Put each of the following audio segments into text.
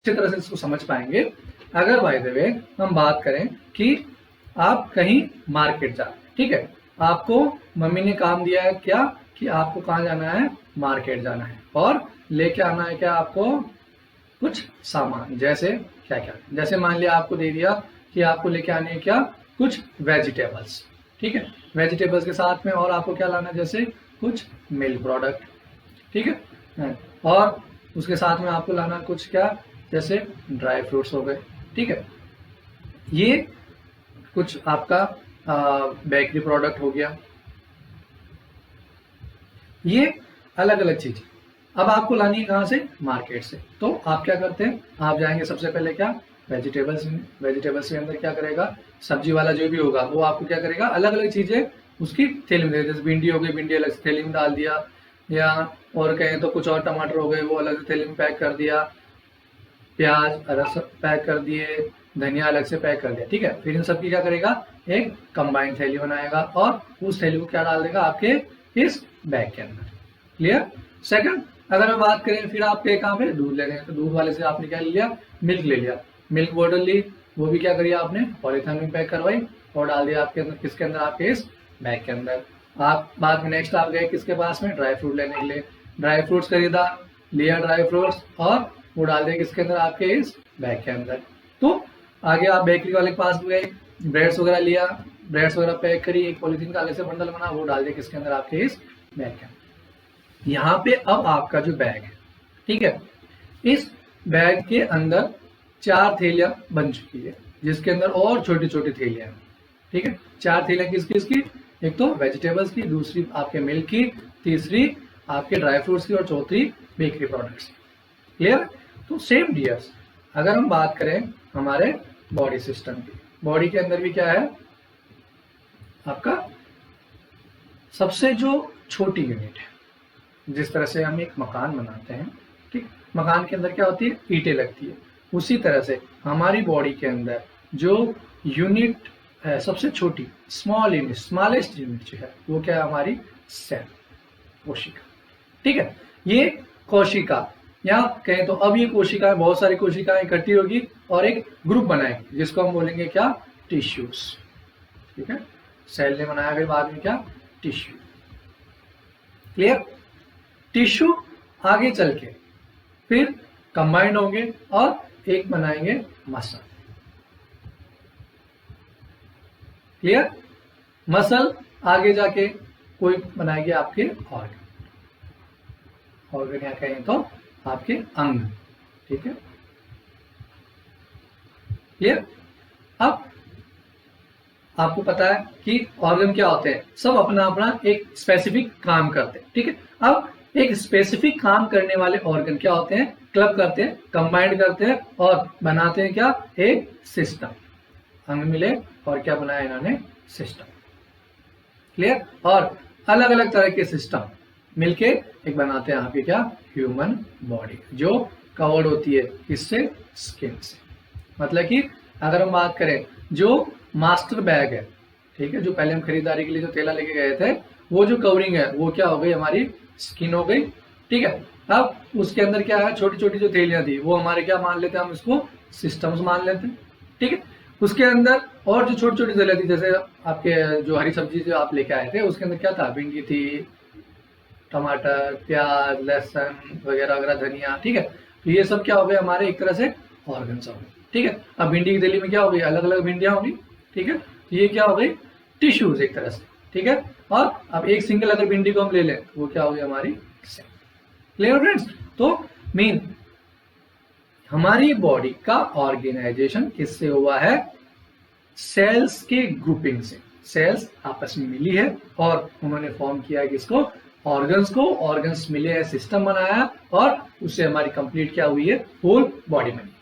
अच्छी तरह से इसको समझ पाएंगे अगर बाय द वे हम बात करें कि आप कहीं मार्केट जा, ठीक है, आपको मम्मी ने काम दिया है क्या कि आपको कहाँ जाना है, मार्केट जाना है और लेके आना है क्या आपको कुछ सामान, जैसे क्या क्या, जैसे मान लिया आपको दे दिया कि आपको लेके आने हैं क्या कुछ वेजिटेबल्स, ठीक है, वेजिटेबल्स के साथ में और आपको क्या लाना है, जैसे कुछ मिल्क प्रोडक्ट, ठीक है, और उसके साथ में आपको लाना कुछ क्या, जैसे ड्राई फ्रूट्स हो गए, ठीक है, ये कुछ आपका बेकरी प्रोडक्ट हो गया, ये अलग अलग चीज। अब आपको लानी है कहाँ से, मार्केट से। तो आप क्या करते हैं, आप जाएंगे सबसे पहले क्या वेजिटेबल्स में, वेजिटेबल्स के अंदर क्या करेगा, सब्जी वाला जो भी होगा वो आपको क्या करेगा, अलग अलग चीजें उसकी थैली में, जैसे भिंडी हो गई, भिंडी अलग से थैली में डाल दिया, या और कहें तो कुछ और टमाटर हो गए वो अलग से थैली में पैक कर दिया, प्याज अलग से पैक कर दिए, धनिया अलग से पैक कर दिया, ठीक है। फिर इन सब की क्या करेगा, एक कंबाइंड थैली बनाएगा और उस थैली को क्या डाल देगा आपके इस बैग के अंदर। क्लियर। सेकंड, अगर हम बात करें फिर आप कहाँ पे दूध ले रहे हैं, तो दूध वाले से आपने क्या ले लिया, मिल्क ले लिया, मिल्क बॉटल ली, वो भी क्या करिए आपने पॉलीथिन में पैक करवाई और डाल दिया आपके अंदर, किसके अंदर, आपके इस बैग के अंदर। आप बाद में नेक्स्ट आप गए किसके पास में, ड्राई फ्रूट लेने के लिए, ड्राई फ्रूट्स खरीदा, लिया ड्राई फ्रूट्स और वो डाल दिया किसके अंदर, आपके इस बैग के अंदर। तो आगे आप बेकरी वाले के पास गए, ब्रेड्स वगैरह लिया, ब्रेड्स वगैरह पैक करी, एक पॉलीथीन का अलग से बंडल बना, वो डाल दिया किसके अंदर, आपके इस बैग के अंदर। यहाँ पे अब आपका जो बैग है, ठीक है, इस बैग के अंदर 4 थैलियां बन चुकी है, जिसके अंदर और छोटी छोटी थैलियां हैं, ठीक है। 4 थैलियां किसकी किसकी, एक तो वेजिटेबल्स की, दूसरी आपके मिल्क की, तीसरी आपके ड्राई फ्रूट्स की और चौथी बेकरी प्रोडक्ट्स की। क्लियर। तो सेम डियर्स, अगर हम बात करें हमारे बॉडी सिस्टम की, बॉडी के अंदर भी क्या है आपका सबसे जो छोटी यूनिट है, जिस तरह से हम एक मकान बनाते हैं, ठीक, मकान के अंदर क्या होती है, ईंटें लगती है, उसी तरह से हमारी बॉडी के अंदर जो यूनिट है सबसे छोटी, स्मॉल यूनिट, स्मॉलेस्ट यूनिट जो है वो क्या है, हमारी सेल, कोशिका, ठीक है। ये कोशिका, या कहें तो अब ये कोशिकाएं, बहुत सारी कोशिकाएं इकट्ठी होगी और एक ग्रुप बनाएंगे जिसको हम बोलेंगे क्या, टिश्यूज, ठीक है। सेल ने बनाया फिर बाद में क्या, टिश्यू। क्लियर। टिश्यू आगे चल के फिर कंबाइंड होंगे और एक बनाएंगे मसल। क्लियर। मसल आगे जाके कोई बनाएगी आपके ऑर्गन, ऑर्गन या कहें तो आपके अंग, ठीक है। क्लियर। अब आपको पता है कि ऑर्गन क्या होते हैं, सब अपना अपना एक स्पेसिफिक काम करते हैं, ठीक है। अब एक स्पेसिफिक काम करने वाले ऑर्गन क्या होते हैं, क्लब करते हैं, कंबाइंड करते हैं और बनाते हैं क्या, एक सिस्टम। अंग मिले और क्या बनाया इन्होंने, सिस्टम। क्लियर। और अलग अलग तरह के सिस्टम मिलके एक बनाते हैं आपकी क्या, ह्यूमन बॉडी, जो कवर्ड होती है किससे, स्किन से। मतलब कि अगर हम बात करें जो मास्टर बैग है, ठीक है, जो पहले हम खरीदारी के लिए जो थैला लेके गए थे, वो जो कवरिंग है वो क्या हो गई, हमारी स्किन हो गई, ठीक है। अब उसके अंदर क्या है, छोटी छोटी जो थैलियां थी वो हमारे क्या मान लेते हैं, हम इसको सिस्टम्स मान लेते हैं, ठीक है। उसके अंदर और जो छोटी छोटी थैलियां थी, जैसे आपके जो हरी सब्जी जो आप लेके आए थे उसके अंदर क्या था, भिंडी थी, टमाटर, प्याज, लहसुन वगैरह वगैरह, धनिया, ठीक है। तो ये सब क्या हो गए हमारे एक तरह से ऑर्गन्स हो गए, ठीक है। अब भिंडी की थैली में क्या हो गई, अलग अलग भिंडियां होगी, ठीक है। तो ये क्या हो गई, टिश्यूज एक तरह से, ठीक है। और अब एक सिंगल अगर भिंडी को हम ले लें वो क्या हो गई, हमारी सेल। Clear friends. तो मीन हमारी बॉडी का ऑर्गेनाइजेशन किससे हुआ है, सेल्स के ग्रुपिंग से। सेल्स आपस में मिली है और उन्होंने फॉर्म किया है किसको, ऑर्गन्स को, ऑर्गन्स मिले हैं, सिस्टम बनाया और उससे हमारी कंप्लीट क्या हुई है, होल बॉडी बनी,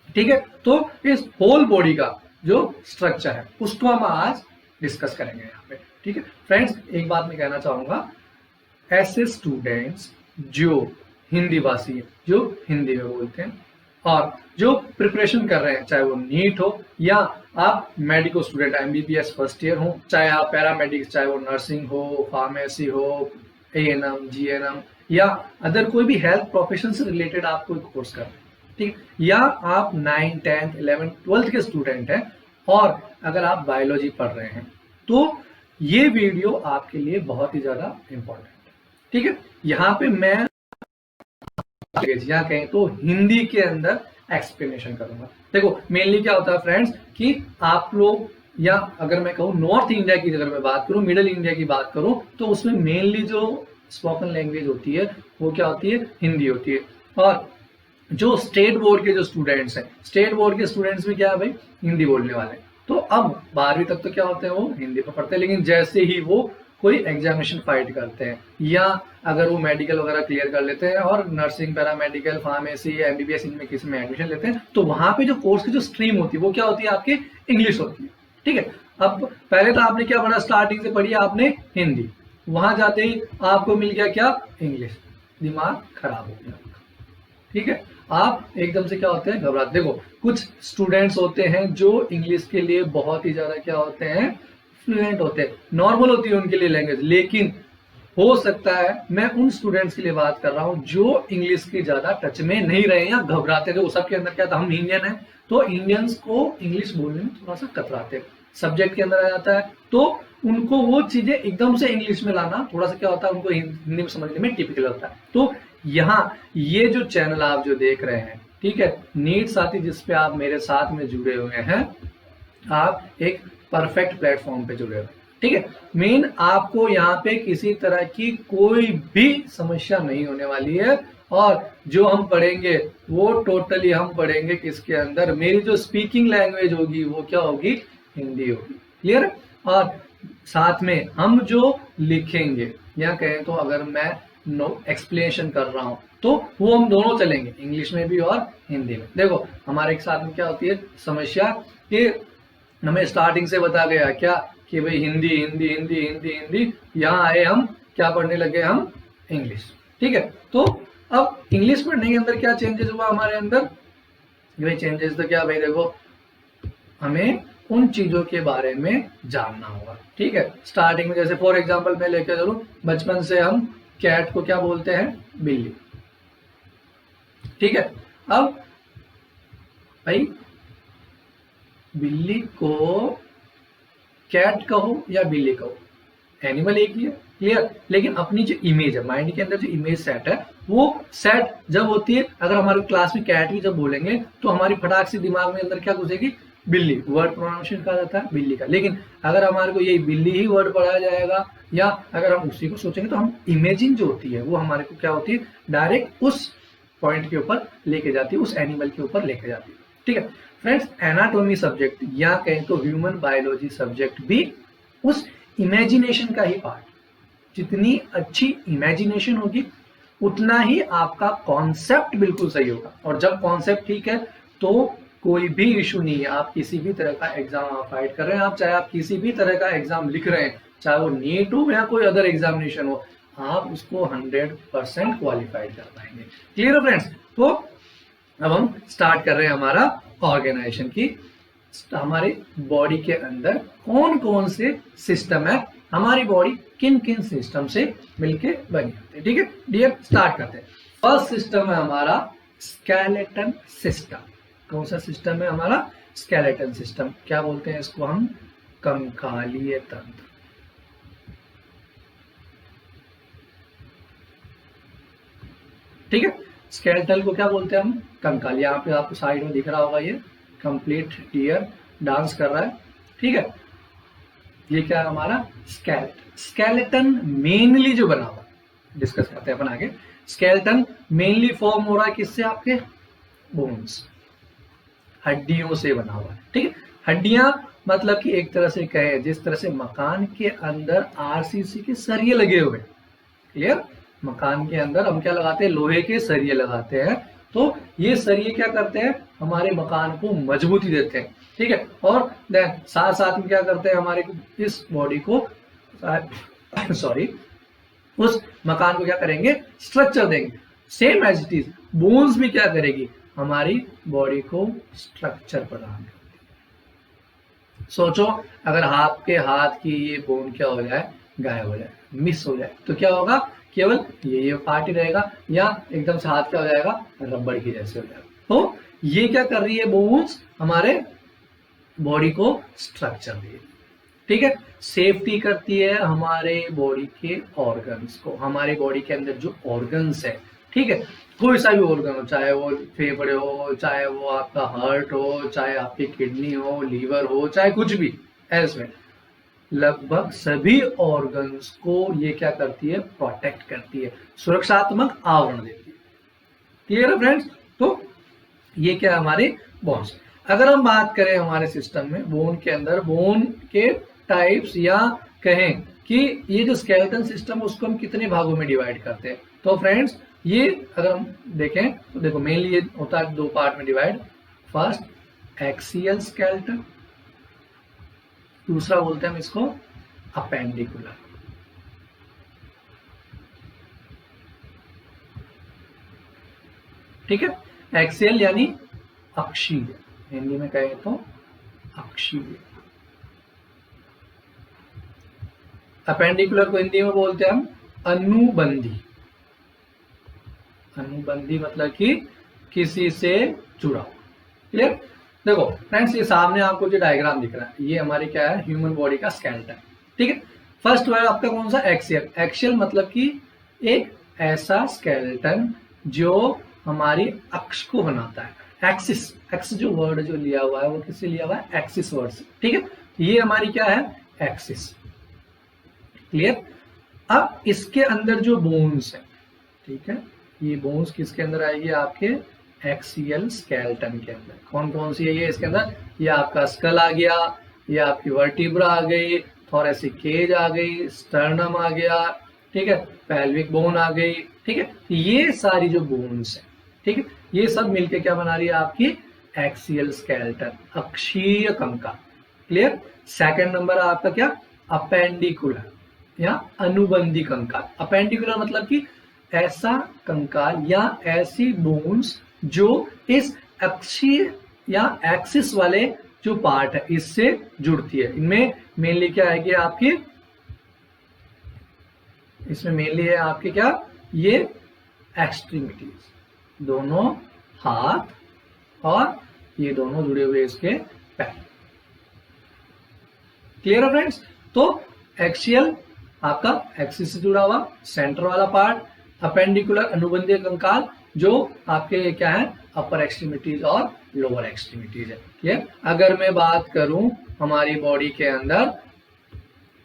ठीक है। तो इस होल बॉडी का जो स्ट्रक्चर है उसको हम आज डिस्कस करेंगे यहाँ पे, ठीक है। फ्रेंड्स एक बात मैं कहना चाहूंगा, ऐसे स्टूडेंट्स जो हिंदी भाषी है, जो हिंदी में बोलते हैं और जो प्रिपरेशन कर रहे हैं, चाहे वो नीट हो या आप medical student MBBS first year हो, चाहे आप पैरामेडिक्स, चाहे वो नर्सिंग हो, फार्मेसी हो, एएनएम, जीएनएम या अदर कोई भी हेल्थ प्रोफेशन से रिलेटेड आप कोई कोर्स कर रहे हैं, ठीक है। या आप 9, 10, 11, 12 के स्टूडेंट हैं और अगर आप बायोलॉजी पढ़ रहे हैं तो ये वीडियो आपके लिए बहुत ही ज्यादा इंपॉर्टेंट है। ठीक है, यहाँ पे मैं या कहें तो हिंदी के अंदर एक्सप्लेनेशन करूंगा। देखो मेनली क्या होता है फ्रेंड्स कि आप लोग, या अगर मैं कहूँ नॉर्थ इंडिया की अगर मैं बात करूं, मिडिल इंडिया की बात करूं, तो उसमें मेनली जो स्पोकन लैंग्वेज होती है वो क्या होती है, हिंदी होती है। और जो स्टेट बोर्ड के जो स्टूडेंट्स हैं, स्टेट बोर्ड के स्टूडेंट्स भी क्या है भाई, हिंदी बोलने वाले हैं। तो अब 12वीं तक तो क्या होते हैं, वो हिंदी में पढ़ते हैं, लेकिन जैसे ही वो कोई एग्जामिनेशन फाइट करते हैं या अगर वो मेडिकल वगैरह क्लियर कर लेते हैं और नर्सिंग, पैरामेडिकल, फार्मेसी, एमबीबीएस इनमें किसी में एडमिशन लेते हैं, तो वहां पे जो कोर्स की जो स्ट्रीम होती है वो क्या होती है, आपके इंग्लिश होती है। ठीक है, अब पहले तो आपने क्या पढ़ा, स्टार्टिंग से पढ़ी आपने हिंदी, वहां जाते ही आपको मिल गया क्या, इंग्लिश, दिमाग खराब हो गया। ठीक है, आप एकदम से क्या होते हैं, घबराते। देखो कुछ स्टूडेंट्स होते हैं जो इंग्लिश के लिए बहुत ही ज्यादा क्या होते हैं, फ्लुएंट होते हैं, नॉर्मल होती है उनके लिए लैंग्वेज, लेकिन हो सकता है मैं उन स्टूडेंट्स के लिए बात कर रहा हूं जो इंग्लिश की ज्यादा टच में नहीं रहे या घबराते थे। वो सबके अंदर क्या था, हम इंडियन हैं तो इंडियंस को इंग्लिश बोलने में थोड़ा सा कतराते हैं, सब्जेक्ट के अंदर आ जाता है तो उनको वो चीजें एकदम से इंग्लिश में लाना थोड़ा सा क्या होता है, उनको हिंदी में समझने में टिपिकल होता है। तो यहाँ ये जो चैनल आप जो देख रहे हैं, ठीक है, नीट साथी जिसपे आप मेरे साथ में जुड़े हुए हैं, आप एक परफेक्ट प्लेटफॉर्म पे जुड़े हुए हैं। ठीक है, मेन आपको यहाँ पे किसी तरह की कोई भी समस्या नहीं होने वाली है, और जो हम पढ़ेंगे वो टोटली हम पढ़ेंगे किसके अंदर, मेरी जो स्पीकिंग लैंग्वेज होगी वो क्या होगी, हिंदी होगी। क्लियर, और साथ में हम जो लिखेंगे या कहें तो अगर मैं एक्सप्लेनेशन कर रहा हूं तो वो हम दोनों चलेंगे, इंग्लिश में भी और हिंदी में। देखो हमारे एक साथ में क्या होती है समस्या कि हमें स्टार्टिंग से बता गया क्या कि भाई हिंदी हिंदी हिंदी हिंदी हिंदी, यहाँ आए हम क्या पढ़ने लगे, हम इंग्लिश। ठीक है, तो अब इंग्लिश पढ़ने के अंदर क्या चेंजेस हुआ हमारे अंदर, भाई चेंजेस तो क्या भाई, देखो हमें उन चीजों के बारे में जानना होगा। ठीक है, स्टार्टिंग में जैसे फॉर एग्जांपल मैं लेकर चलूं, बचपन से हम कैट को क्या बोलते हैं, बिल्ली। ठीक है, अब भाई बिल्ली को कैट कहो या बिल्ली कहो, एनिमल एक ही है। क्लियर, लेकिन अपनी जो इमेज है, माइंड के अंदर जो इमेज सेट है, वो सेट जब होती है, अगर हमारे क्लास में कैट भी जब बोलेंगे तो हमारी फटाक से दिमाग में अंदर क्या घुसेगी, बिल्ली, वर्ड प्रोनाउंसिएशन कहा जाता है बिल्ली का। लेकिन अगर हमारे को यही बिल्ली ही वर्ड पढ़ाया जाएगा या अगर हम उसी को सोचेंगे तो हम इमेजिंग जो होती है वो हमारे को क्या होती है, डायरेक्ट उस पॉइंट के ऊपर लेके जाती है, उस एनिमल के ऊपर लेके जाती है। ठीक है फ्रेंड्स, एनाटॉमी सब्जेक्ट या कहें तो ह्यूमन बायोलॉजी सब्जेक्ट भी उस इमेजिनेशन का ही पार्ट। जितनी अच्छी इमेजिनेशन होगी उतना ही आपका कॉन्सेप्ट बिल्कुल सही होगा, और जब कॉन्सेप्ट ठीक है तो कोई भी इशू नहीं है। आप किसी भी तरह का एग्जाम आप फाइट कर रहे हैं, आप चाहे आप किसी भी तरह का एग्जाम लिख रहे हैं, चाहे वो नीट हो या कोई अदर एग्जामिनेशन हो, आप उसको 100% क्वालिफाइड कर पाएंगे। क्लियर है फ्रेंड्स, तो अब हम स्टार्ट कर रहे हैं हमारा ऑर्गेनाइजेशन की। हमारे बॉडी के अंदर कौन कौन से सिस्टम है, हमारी बॉडी किन किन सिस्टम से मिलके बनी होती है। ठीक है डियर, स्टार्ट करते हैं। फर्स्ट सिस्टम है हमारा स्केलेटन सिस्टम। कौन सा सिस्टम है हमारा, स्केलेटन सिस्टम। क्या बोलते हैं इसको हम, कंकालीय तंत्र। ठीक है, स्केलेटल को क्या बोलते हैं हम, कंकाल। यहाँ पे आपको साइड में दिख रहा होगा ये कंप्लीट डियर डांस कर रहा है। ठीक है, ये क्या है हमारा स्केलेटन। स्केलेटन मेनली जो बना हुआ, डिस्कस करते हैं अपन आगे। स्केलेटन मेनली फॉर्म हो रहा है किससे, आपके बोन्स, हड्डियों से बना हुआ है। ठीक है, हड्डियां मतलब कि एक तरह से कहे जिस तरह से मकान के अंदर आरसीसी के सरिये लगे हुए। क्लियर, मकान के अंदर हम क्या लगाते हैं, लोहे के सरिये लगाते हैं, तो ये सरिये क्या करते हैं, हमारे मकान को मजबूती देते हैं। ठीक है, और साथ साथ में क्या करते हैं, हमारे इस बॉडी को सॉरी उस मकान को क्या करेंगे, स्ट्रक्चर देंगे। Same as it is bones भी क्या करेगी, हमारी बॉडी को स्ट्रक्चर प्रदान करती है। सोचो अगर आपके हाथ की ये बोन क्या हो जाए, गायब हो जाए, मिस हो जाए, तो क्या होगा, केवल ये पार्ट ही रहेगा या एकदम से हाथ क्या हो जाएगा, रबड़ की जैसे हो जाएगा। तो ये क्या कर रही है, बोन्स हमारे बॉडी को स्ट्रक्चर दे रही है, ठीक है। सेफ्टी करती है हमारे बॉडी के ऑर्गन्स को, हमारे बॉडी के अंदर जो ऑर्गन्स है, ठीक है, कोई सा भी ऑर्गन हो, चाहे वो फेफड़े हो, चाहे वो आपका हार्ट हो, चाहे आपकी किडनी हो, लीवर हो, चाहे कुछ भी एल्सवेयर, लगभग सभी ऑर्गन्स को ये क्या करती है, प्रोटेक्ट करती है, सुरक्षात्मक आवरण देती है। क्लियर है फ्रेंड्स? तो ये क्या है हमारे बोन्स। अगर हम बात करें हमारे सिस्टम में बोन के अंदर, बोन के टाइप्स या कहें कि ये जो स्केलेटन सिस्टम उसको हम कितने भागों में डिवाइड करते हैं, तो फ्रेंड्स ये अगर हम देखें तो देखो मेनली ये होता है 2 पार्ट में डिवाइड। फर्स्ट एक्सियल स्केलेटन, दूसरा बोलते हैं हम इसको अपेंडिकुलर। ठीक है, एक्सियल यानी अक्षीय, हिंदी में कहें तो अक्षीय। अपेंडिकुलर को हिंदी में बोलते हैं हम अनुबंधी। अनुबंधी मतलब कि किसी से जुड़ा। क्लियर? देखो फ्रेंड्स, ये सामने आपको जो डायग्राम दिख रहा है ये हमारी क्या है, ह्यूमन बॉडी का स्केलेटन। ठीक है, फर्स्ट है आपका कौन सा, एक्सियल। एक्सियल मतलब कि एक ऐसा स्केलेटन जो हमारी अक्ष को बनाता है। एक्सिस, एक्स जो वर्ड जो लिया हुआ है वो किससे लिया हुआ है, एक्सिस वर्ड से। ठीक है, ये हमारी क्या है, एक्सिस। क्लियर? अब इसके अंदर जो बोन्स है, ठीक है, ये बोन्स किसके अंदर आएगी, आपके एक्सियल स्केलेटन के अंदर। कौन कौन सी है ये इसके अंदर, ये आपका स्कल आ गया, ये आपकी वर्टिब्रा आ गई, थोरेसिक केज आ गई, स्टर्नम आ गया, ठीक है, पेल्विक बोन आ गई। ठीक है, ये सारी जो बोन्स है, ठीक है, ये सब मिलके क्या बना रही है, आपकी एक्सियल स्केलेटन, अक्षीय कंकाल। क्लियर? सेकंड नंबर आपका क्या, अपेंडिकुलर या अनुबंधी कंकाल। अपेंडिकुलर मतलब कि ऐसा कंकाल या ऐसी बोन्स जो इस अक्षीय या एक्सिस वाले जो पार्ट है इससे जुड़ती है। इनमें मेनली क्या है कि आपकी, इसमें मेनली है आपके क्या, ये एक्सट्रीमिटीज, दोनों हाथ और ये दोनों जुड़े हुए इसके पैर। क्लियर है फ्रेंड्स? तो एक्सियल आपका एक्सिस से जुड़ा हुआ सेंटर वाला पार्ट, अपेंडिकुलर अनुबंधीय कंकाल जो आपके क्या है, अपर एक्सट्रीमिटीज और लोअर एक्सट्रीमिटीज है। क्लियर? अगर मैं बात करूं हमारी बॉडी के अंदर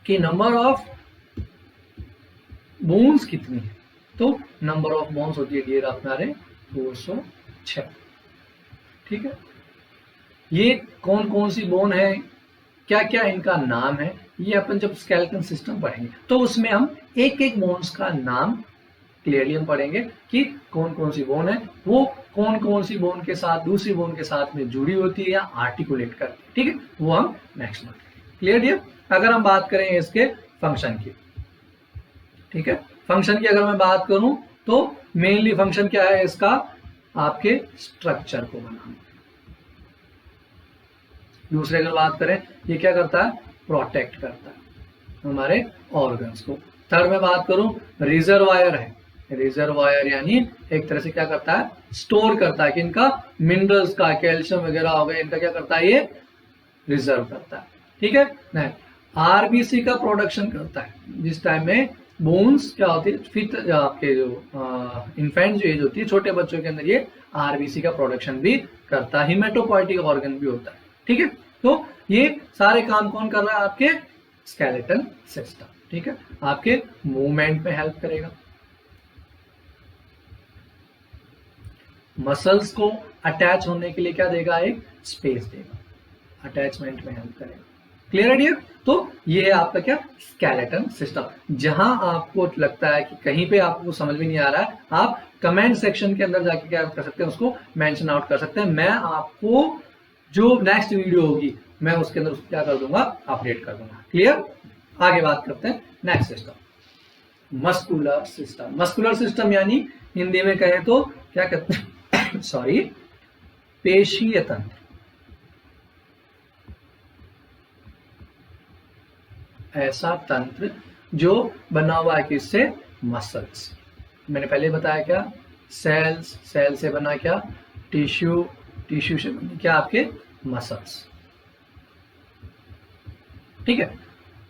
कि नंबर ऑफ बोन्स कितनी है, तो नंबर ऑफ बोन्स होती है डियर हमारे 206। ठीक है, ये कौन कौन सी बोन है, क्या क्या इनका नाम है, ये अपन जब स्केलेटन सिस्टम पढ़ेंगे तो उसमें हम एक एक बोन्स का नाम क्लियरली हम पढ़ेंगे कि कौन कौन सी बोन है, वो कौन कौन सी बोन के साथ दूसरी बोन के साथ में जुड़ी होती है या आर्टिकुलेट करती है। ठीक है, वो हम नेक्स्ट में करेंगे। Clear dear? अगर हम बात करें इसके फंक्शन की, ठीक है, फंक्शन की अगर मैं बात करूं तो मेनली फंक्शन क्या है इसका, आपके स्ट्रक्चर को बनाना। दूसरे अगर बात करें ये क्या करता है, प्रोटेक्ट करता है हमारे ऑर्गन्स को। थर्ड में बात करूं, रिजर्वायर है। रिजर्वायर यानी एक तरह से क्या करता है, स्टोर करता है कि इनका मिनरल्स का, कैल्शियम वगैरह हो गए, इनका क्या करता है, ये रिजर्व करता है। ठीक है, नहीं, आरबीसी का प्रोडक्शन करता है। जिस टाइम में बोन्स क्या होती है, फिट आपके जो इन्फेंट जो एज होती है, छोटे बच्चों के अंदर ये आरबीसी का प्रोडक्शन भी करता है। हिमेटोपोइटिक ऑर्गन भी होता है। ठीक है, तो ये सारे काम कौन कर रहा है, आपके स्केलेटन सिस्टम। ठीक है, आपके मूवमेंट में हेल्प करेगा, मसल्स को अटैच होने के लिए क्या देगा, एक स्पेस देगा, अटैचमेंट में हेल्प करेगा। क्लियर है डियर? तो ये है आपका क्या, स्केलेटन सिस्टम। जहां आपको लगता है कि कहीं पे आपको समझ में नहीं आ रहा है, आप कमेंट सेक्शन के अंदर जाके क्या कर सकते हैं, उसको मेंशन आउट कर सकते हैं। मैं आपको जो नेक्स्ट वीडियो होगी मैं उसके अंदर उसको क्या कर दूंगा, अपडेट कर दूंगा। क्लियर? आगे बात करते हैं next system, muscular system. Muscular system यानी हिंदी में कहें तो क्या कहते हैं सॉरी, पेशीय तंत्र। ऐसा तंत्र जो बना हुआ है किससे, मसल्स। मैंने पहले बताया क्या, सेल्स, सेल से बना क्या, टिश्यू, टिश्यू से क्या आपके मसल्स, ठीक है।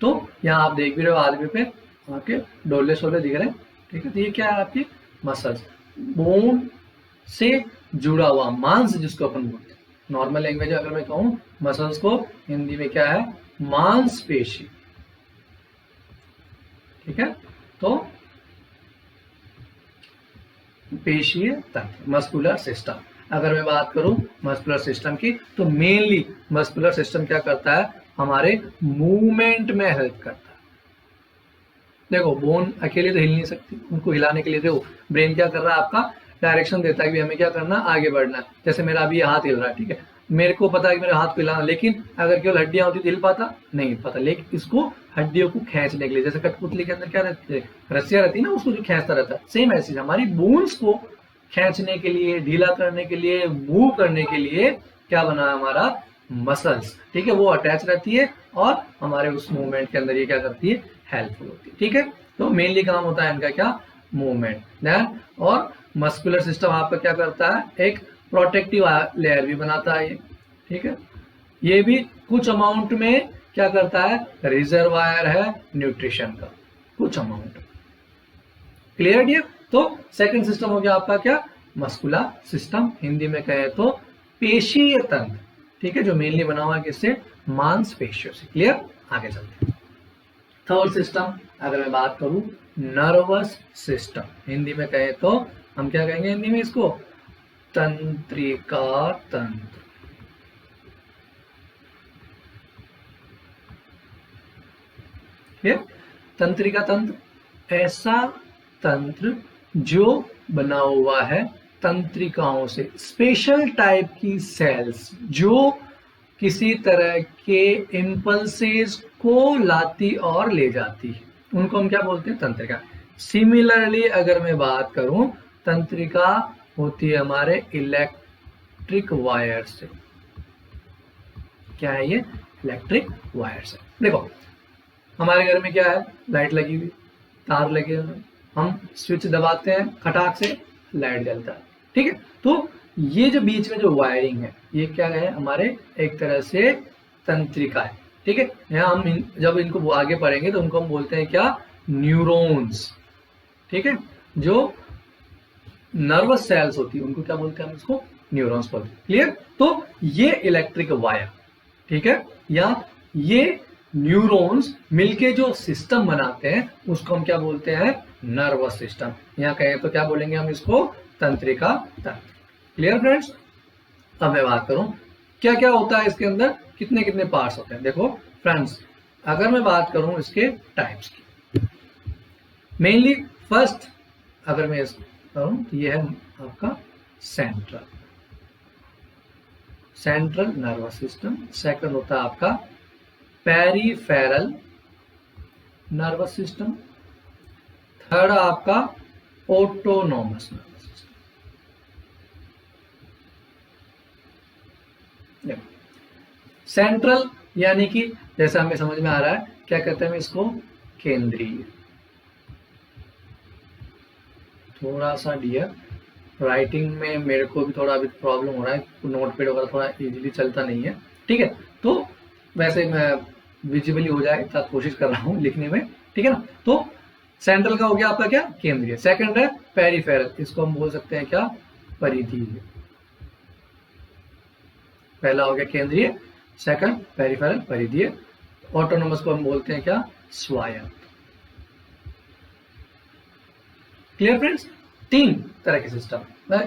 तो यहाँ आप देख भी रहे हो आदमी पे आपके डोले शोले दिख रहे हैं, ठीक है। तो ये क्या है आपकी मसल्स, बोन से जुड़ा हुआ मांस जिसको अपन बोलते हैं। नॉर्मल लैंग्वेज अगर मैं कहूँ मसल्स को हिंदी में क्या है, मांसपेशी, ठीक है। तो पेशीय तंत्र, मस्कुलर सिस्टम। अगर मैं बात करूं मस्कुलर सिस्टम की, तो मेनली मस्कुलर सिस्टम क्या करता है, हमारे मूवमेंट में हेल्प करता है। देखो बोन अकेले तो हिल नहीं सकती, उनको हिलाने के लिए देखो ब्रेन क्या कर रहा है आपका, डायरेक्शन देता है कि हमें क्या करना, आगे बढ़ना है। जैसे मेरा अभी हाथ हिल रहा है, ठीक है, मेरे को पता है कि मेरे हाथ को हिलाना, लेकिन अगर केवल हड्डियां होती तो हिल पाता नहीं, हिल पाता। लेकिन इसको हड्डियों को खींचने के लिए, जैसे कठपुतली के अंदर क्या रहती है, रस्सियां रहती है ना, उसको जो खींचता रहता है, सेम ऐसी हमारी बोन्स को खींचने के लिए, ढीला करने के लिए, मूव करने के लिए क्या बना है हमारा, मसल्स, ठीक है। वो अटैच रहती है और हमारे उस मूवमेंट के अंदर ये क्या करती है, हेल्पफुल होती है, ठीक है। तो मेनली काम होता है इनका क्या, मूवमेंट। देन और मस्कुलर सिस्टम आपका क्या करता है, एक प्रोटेक्टिव लेयर भी बनाता है ये, ठीक है। ये भी कुछ अमाउंट में क्या करता है, रिजर्वायर है न्यूट्रिशन का, कुछ अमाउंट, क्लियर डियर। तो सेकंड सिस्टम हो गया आपका क्या, मस्कुलर सिस्टम, हिंदी में कहे तो पेशीय तंत्र, ठीक है, जो मेनली बना हुआ है किससे, मांसपेशियों से, क्लियर। आगे चलते हैं। थर्ड सिस्टम अगर मैं बात करूं, नर्वस सिस्टम, हिंदी में कहे तो हम क्या कहेंगे हिंदी में इसको, तंत्रिका तंत्र, तंत्रिका तंत्र ऐसा तंत्र जो बना हुआ है तंत्रिकाओं से, स्पेशल टाइप की सेल्स जो किसी तरह के इम्पल्सेस को लाती और ले जाती है, उनको हम क्या बोलते हैं, तंत्रिका। सिमिलरली अगर मैं बात करूं, तंत्रिका होती है हमारे इलेक्ट्रिक वायर से, क्या है ये, इलेक्ट्रिक वायर से। देखो हमारे घर में क्या है, लाइट लगी हुई, तार लगे हुए, हम स्विच दबाते हैं खटाक से लाइट जलता है, ठीक है। तो ये जो बीच में जो वायरिंग है, ये क्या है, हमारे एक तरह से तंत्रिका है, ठीक है। यहाँ हम जब इनको आगे पढ़ेंगे तो उनको हम बोलते हैं क्या, न्यूरॉन्स, ठीक है। जो नर्वस सेल्स होती है उनको क्या बोलते हैं, हम इसको न्यूरॉन्स बोलते हैं, क्लियर। तो ये इलेक्ट्रिक वायर, ठीक है, या ये न्यूरॉन्स मिलके जो सिस्टम बनाते हैं उसको हम क्या बोलते हैं, नर्वस सिस्टम। यहाँ कहें तो क्या बोलेंगे हम इसको, तंत्रिका तंत्र, क्लियर फ्रेंड्स। अब मैं बात करूं क्या क्या होता है इसके अंदर, कितने कितने पार्ट्स होते हैं। देखो फ्रेंड्स, अगर मैं बात करूं इसके टाइप्स की, मेनली फर्स्ट अगर मैं करूं तो ये है आपका सेंट्रल नर्वस सिस्टम। सेकंड होता है आपका पेरिफेरल नर्वस सिस्टम। थर्ड आपका ऑटोनोमस नर्वस सिस्टम। सेंट्रल यानी कि जैसा हमें समझ में आ रहा है, क्या कहते हैं इसको, केंद्रीय। थोड़ा सा डियर राइटिंग में मेरे को भी थोड़ा अभी प्रॉब्लम हो रहा है, नोट पैड वगैरह थोड़ा इजीली चलता नहीं है, ठीक है। तो वैसे मैं विजिबली हो जाए इतना कोशिश कर रहा हूँ लिखने में, ठीक है ना। तो सेंट्रल का हो गया आपका क्या, केंद्रीय। सेकंड है पेरिफेरल, इसको हम बोल सकते हैं क्या, परिधीय। पहला हो गया केंद्रीय, सेकंड पेरिफेरल परिधीय। ऑटोनोमस को हम बोलते हैं क्या, स्वायत्त। Clear friends. तीन तरह के सिस्टम,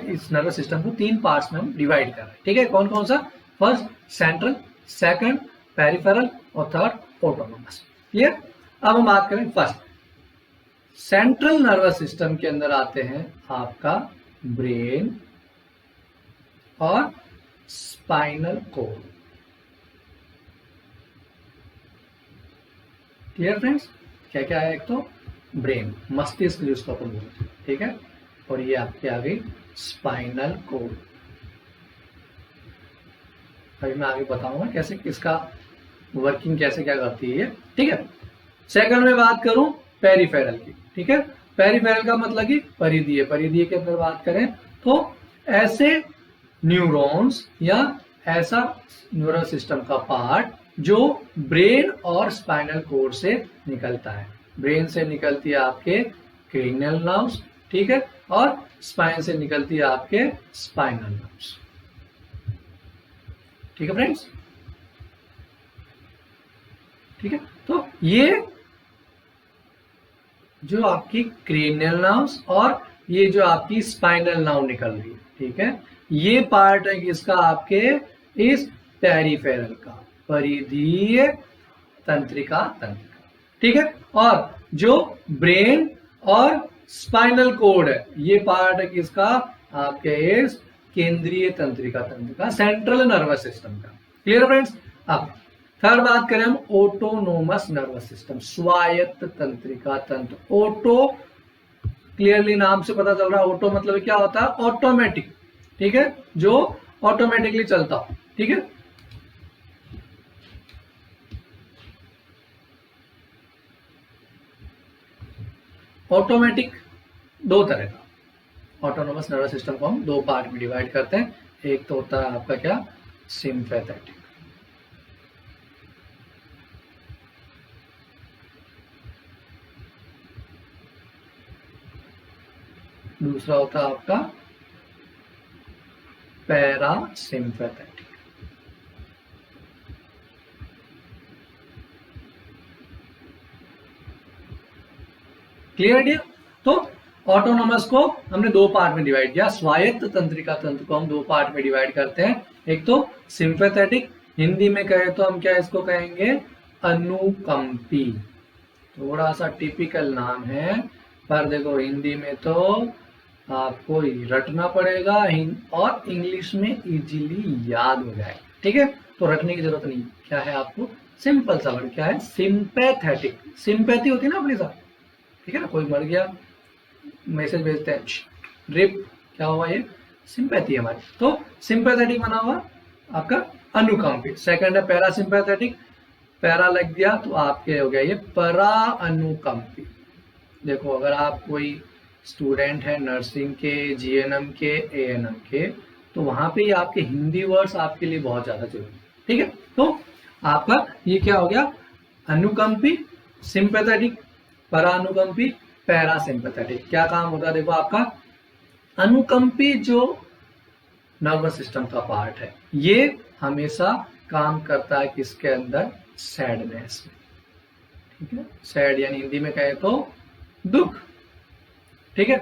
इस नर्वस सिस्टम को तीन पार्ट्स में हम डिवाइड कर रहे हैं, ठीक है। कौन कौन सा, फर्स्ट सेंट्रल, सेकंड पेरिफेरल और थर्ड ऑटोनोमस, क्लियर। अब हम बात करें फर्स्ट सेंट्रल नर्वस सिस्टम के अंदर आते हैं आपका ब्रेन और स्पाइनल कोड, क्लियर फ्रेंड्स। क्या क्या है, एक तो ब्रेन, मस्तिष्क जिसको अपन बोलते हैं, ठीक है, और ये आपके आ गई स्पाइनल कोड। अभी मैं आगे बताऊंगा कैसे इसका वर्किंग कैसे क्या करती है, ठीक है। सेकंड में बात करूं पेरिफेरल की, ठीक है। पेरिफेरल का मतलब कि परिधीय। परिधीय के अंदर बात करें तो ऐसे न्यूरॉन्स या ऐसा न्यूरल सिस्टम का पार्ट जो ब्रेन और स्पाइनल कोड से निकलता है। ब्रेन से निकलती है आपके क्रेनियल नर्व्स, ठीक है, और स्पाइन से निकलती है आपके स्पाइनल नर्व्स। ठीक है फ्रेंड्स, ठीक है। तो ये जो आपकी क्रेनियल नर्व्स और ये जो आपकी स्पाइनल नर्व निकल रही है, ठीक है, ये पार्ट है किसका, आपके इस पेरिफेरल का, परिधीय तंत्रिका तंत्र का, ठीक है। और जो ब्रेन और स्पाइनल कोड है, ये पार्ट है किसका, आपके इस केंद्रीय तंत्रिका तंत्र का, सेंट्रल नर्वस सिस्टम का। Clear friends. अब थर्ड बात करें हम ऑटोनोमस नर्वस सिस्टम, स्वायत्त तंत्रिका तंत्र। ऑटो क्लियरली नाम से पता चल रहा है, ऑटो मतलब क्या होता है, ऑटोमेटिक, ठीक है, जो ऑटोमेटिकली चलता हो, ठीक है। ऑटोमेटिक दो तरह का, ऑटोनोमस नर्वस सिस्टम को हम दो पार्ट में डिवाइड करते हैं। एक तो होता है आपका क्या, सिंपैथेटिक, दूसरा होता है आपका पैरासिम्पैथेटिक। Clear idea. तो ऑटोनोमस को हमने दो पार्ट में डिवाइड किया, स्वायत्त तंत्रिका तंत्र को हम दो पार्ट में डिवाइड करते हैं। एक तो सिंपैथेटिक, हिंदी में कहे तो हम क्या इसको कहेंगे, अनुकंपी। थोड़ा सा टिपिकल नाम है, पर देखो हिंदी में तो आपको रटना पड़ेगा और इंग्लिश में इजीली याद हो जाए, ठीक है। तो रटने की जरूरत नहीं, क्या है आपको सिंपल सा वर्ड, क्या है, सिंपैथेटिक। सिंपैथी होती है ना अपने साथ, ठीक है ना, कोई मर गया मैसेज भेजते हैं रिप, क्या हुआ, ये सिंपैथी है हमारी। तो सिंपैथेटिक बना हुआ आपका अनुकंपी। सेकंड है पैरासिम्पैथेटिक, पैरा लग गया तो आपके हो गया ये परा अनुकंपी। देखो अगर आप कोई स्टूडेंट है नर्सिंग के, जीएनएम के, एएनएम के, तो वहां पे आपके हिंदी वर्ड्स आपके लिए बहुत ज्यादा जरूरी, ठीक है। तो आपका ये क्या हो गया, अनुकंपी, सिंपैथेटिक, परानुकंपी, पैरासिम्पैथेटिक। क्या काम होता है, देखो आपका अनुकंपी जो नर्वस सिस्टम का पार्ट है, ये हमेशा काम करता है किसके अंदर, सैडनेस में, ठीक है। सैड यानी हिंदी में कहे तो दुख, ठीक है।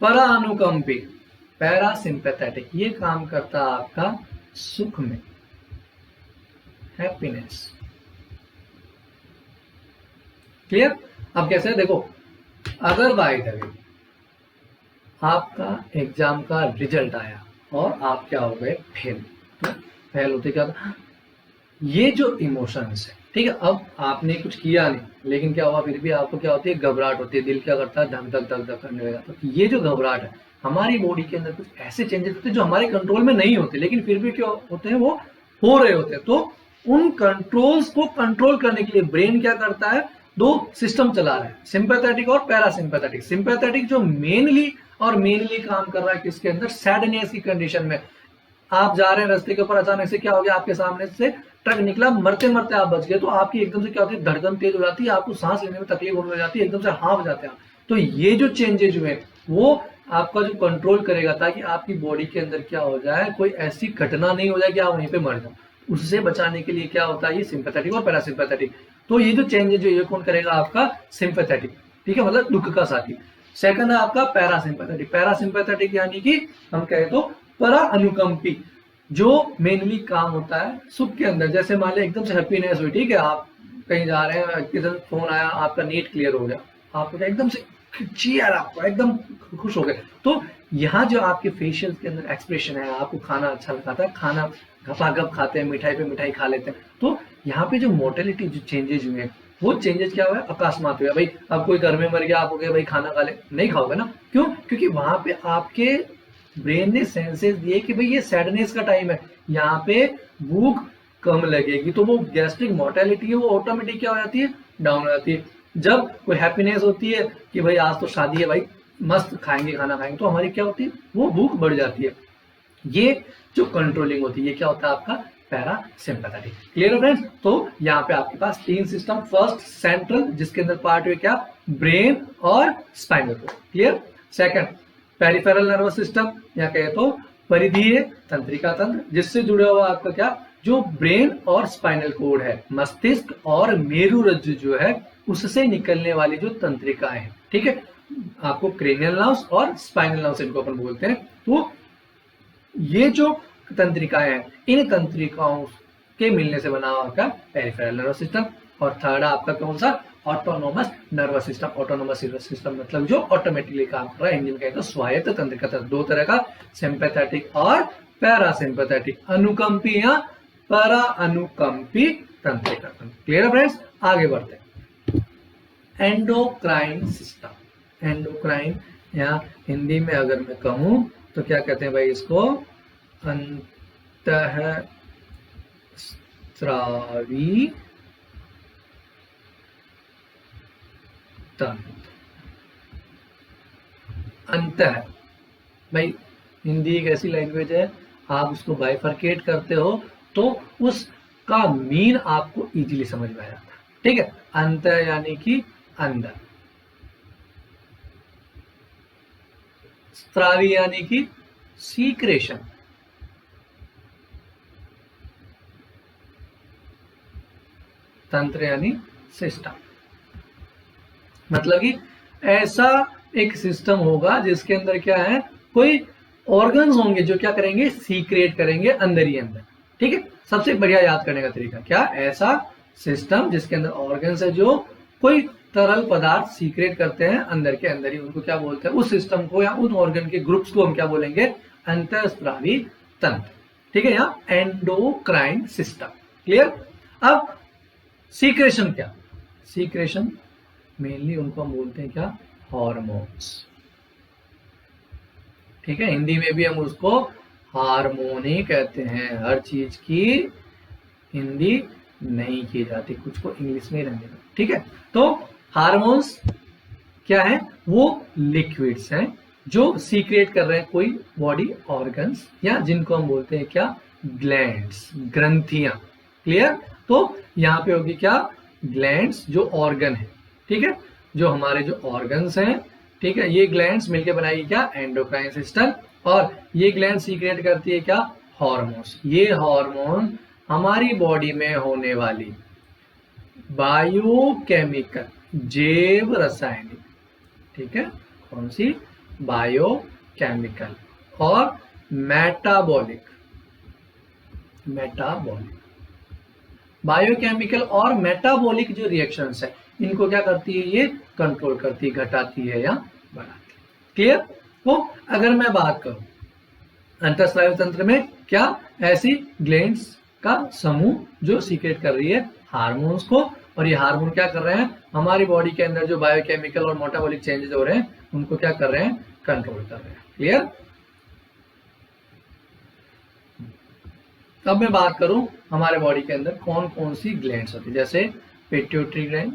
परानुकंपी, पैरासिम्पैथेटिक, ये काम करता है आपका सुख में, हैप्पीनेस। क्लियर। अब कैसे, देखो अगर बाय द वे आपका एग्जाम का रिजल्ट आया और आप क्या हो गए, फेल, तो फेल होते क्या, ये जो इमोशंस है, ठीक है, अब आपने कुछ किया नहीं लेकिन क्या हुआ, फिर भी आपको क्या होती है, घबराहट होती है, दिल क्या करता है, धक धक धक धक करने लगा। तो ये जो घबराहट है, हमारी बॉडी के अंदर कुछ ऐसे चेंजेस होते हैं जो हमारे कंट्रोल में नहीं होते, लेकिन फिर भी क्या होते हैं, वो हो रहे होते हैं। तो उन कंट्रोल्स को कंट्रोल करने के लिए ब्रेन क्या करता है, दो सिस्टम चला रहा है, सिंपैथेटिक और पैरासिम्पैथेटिक। सिंपैथेटिक जो मेनली काम कर रहा है किसके अंदर, सैडनेस की कंडीशन में। आप जा रहे हैं रास्ते के ऊपर, अचानक से क्या हो गया, आपके सामने से ट्रक निकला, मरते मरते आप बच गए, तो आपकी एकदम से क्या होती है, धड़कन तेज हो जाती है, आपको सांस लेने में तकलीफ होने लग जाती है, एकदम से हाफ जाते हैं। तो ये जो चेंजेज हुए वो आपका जो कंट्रोल करेगा, ताकि आपकी बॉडी के अंदर क्या हो जाए, कोई ऐसी घटना नहीं हो जाए कि आप वहीं पे मर जाओ। उससे बचाने के लिए क्या होता है, ये सिंपैथेटिक और पैरासिम्पैथेटिक। तो ये जो चेंजेज जो ये कौन करेगा, आपका सिंपैथेटिक, ठीक है, मतलब दुख का साथी। सेकंड है आपका पैरासिम्पैथेटिक। पैरासिम्पैथेटिक यानी कि हम कहे तो परा अनुकंपी, जो मेनली काम होता है सुख के अंदर। जैसे मान लो एकदम से हैप्पीनेस हुई, ठीक है, आप कहीं जा रहे हैं, किसी फोन आया, आपका नीट क्लियर हो गया, आपको एकदम से चीयर, आपको एकदम खुश हो गए। तो यहाँ जो आपके फेशियल के अंदर एक्सप्रेशन है, आपको खाना अच्छा लगता है, खाना गपागप खाते हैं, मिठाई पे मिठाई खा लेते हैं, तो यहाँ पे जो मोर्टेलिटी जो चेंजेज हुए हैं, वो चेंजेस क्या हुआ है, अकस्मात हुआ। भाई अब कोई घर में मर गया, आप हो गया भाई खाना खा ले, नहीं खाओगे ना, क्यों, क्योंकि वहां पे आपके ब्रेन ने सेंसेस दिए कि भाई ये सैडनेस का टाइम है, यहाँ पे भूख कम लगेगी, तो वो गैस्ट्रिक मोर्टेलिटी है वो ऑटोमेटिक क्या हो जाती है, डाउन हो जाती है। जब कोई हैप्पीनेस होती है कि भाई आज तो शादी है भाई, मस्त खाएंगे, खाना खाएंगे, तो हमारी क्या होती है, वो भूख बढ़ जाती है। ये जो कंट्रोलिंग होती है ये क्या होता है आपका पैरासिम्पैथेटिक। क्लियर है फ्रेंड्स? तो यहाँ पे आपके पास तीन सिस्टम, फर्स्ट सेंट्रल जिसके अंदर पार्ट हुए क्या ब्रेन और spinal cord. Clear? Second peripheral nervous system या कहे तो परिधीय तंत्रिका तंत्र जिससे जुड़ा हुआ आपका क्या जो ब्रेन और स्पाइनल कोड है, मस्तिष्क और मेरुरज्जु जो है उससे निकलने वाली जो तंत्रिकाएं हैं। ठीक है, आपको क्रेनियल नर्व्स और स्पाइनल नर्व्स इनको अपन बोलते हैं। तो ये जो तंत्रिकाएं हैं इन तंत्रिकाओं के मिलने से बना हुआ आपका पेरिफेरल नर्वस सिस्टम। और थर्ड आपका कौन सा autonomous nervous system. Autonomous nervous system मतलब जो ऑटोमेटिकली काम कर रहा है, इंजन कहते हैं स्वायत्त तंत्रिका तंत्र। दो तरह का, सिंपैथेटिक और पैरासिम्पैथेटिक, अनुकंपी या परा अनुकंपी तंत्रिका तंत्र। क्लियर है फ्रेंड्स? आगे बढ़ते हैं। Endocrine system. एंडोक्राइन या हिंदी में अगर मैं कहूं तो क्या कहते हैं भाई इसको, अंतःस्रावी तंत्र। अंतः भाई हिंदी एक ऐसी लैंग्वेज है, आप उसको बाइफरकेट करते हो तो उसका मीन आपको इजीली समझ में आ जाता है। ठीक है, अंतः यानी कि अंदर, स्त्रावी यानी कि सीक्रेशन, तंत्र यानी सिस्टम। मतलब कि ऐसा एक सिस्टम होगा जिसके अंदर क्या है कोई ऑर्गन्स होंगे जो क्या करेंगे सीक्रेट करेंगे अंदर ही अंदर। ठीक है, सबसे बढ़िया याद करने का तरीका क्या, ऐसा सिस्टम जिसके अंदर ऑर्गन्स है जो कोई तरल पदार्थ सीक्रेट करते हैं अंदर के अंदर ही, उनको क्या बोलते हैं, उस सिस्टम को या उन ऑर्गन के ग्रुप्स को हम क्या बोलेंगे, अंतःस्रावी तंत्र। ठीक है, यहाँ एंडोक्राइन सिस्टम। क्लियर? अब सीक्रेशन क्या, सीक्रेशन मेनली उनको हम बोलते हैं क्या, हार्मोन्स। ठीक है, हिंदी में भी हम उसको हार्मोन ही कहते हैं। हर चीज की हिंदी नहीं की जाती, कुछ को इंग्लिश में ही रहने दो। ठीक है, तो हार्मोन्स क्या है, वो लिक्विड्स हैं जो सीक्रेट कर रहे हैं कोई बॉडी ऑर्गन्स या जिनको हम बोलते हैं क्या, ग्लैंड्स, ग्रंथियां। क्लियर? तो यहाँ पे होगी क्या, ग्लैंड्स जो ऑर्गन है। ठीक है, जो हमारे जो ऑर्गन्स हैं, ठीक है, ये ग्लैंड्स मिलके बनाएगी क्या, एंडोक्राइन सिस्टम। और ये ग्लैंड सीक्रेट करती है क्या, हार्मोन्स। ये हार्मोन हमारी बॉडी में होने वाली बायोकेमिकल, जैव रासायनिक, ठीक है, कौन सी, बायोकेमिकल और मेटाबॉलिक, बायोकेमिकल और मेटाबॉलिक जो रिएक्शंस है इनको क्या करती है, ये कंट्रोल करती है, घटाती है या बढ़ाती है। क्लियर? तो अगर मैं बात करूं अंतःस्रावी तंत्र में क्या, ऐसी ग्लैंड्स का समूह जो सीक्रेट कर रही है हार्मोन्स को, और ये हार्मोन क्या कर रहे हैं, हमारी बॉडी के अंदर जो बायोकेमिकल और मेटाबॉलिक चेंजेस हो रहे हैं उनको क्या कर रहे हैं, कंट्रोल कर रहे हैं। क्लियर? अब मैं बात करूं हमारे बॉडी के अंदर कौन कौन सी ग्लैंड्स होती है, जैसे पिट्यूटरी ग्लैंड,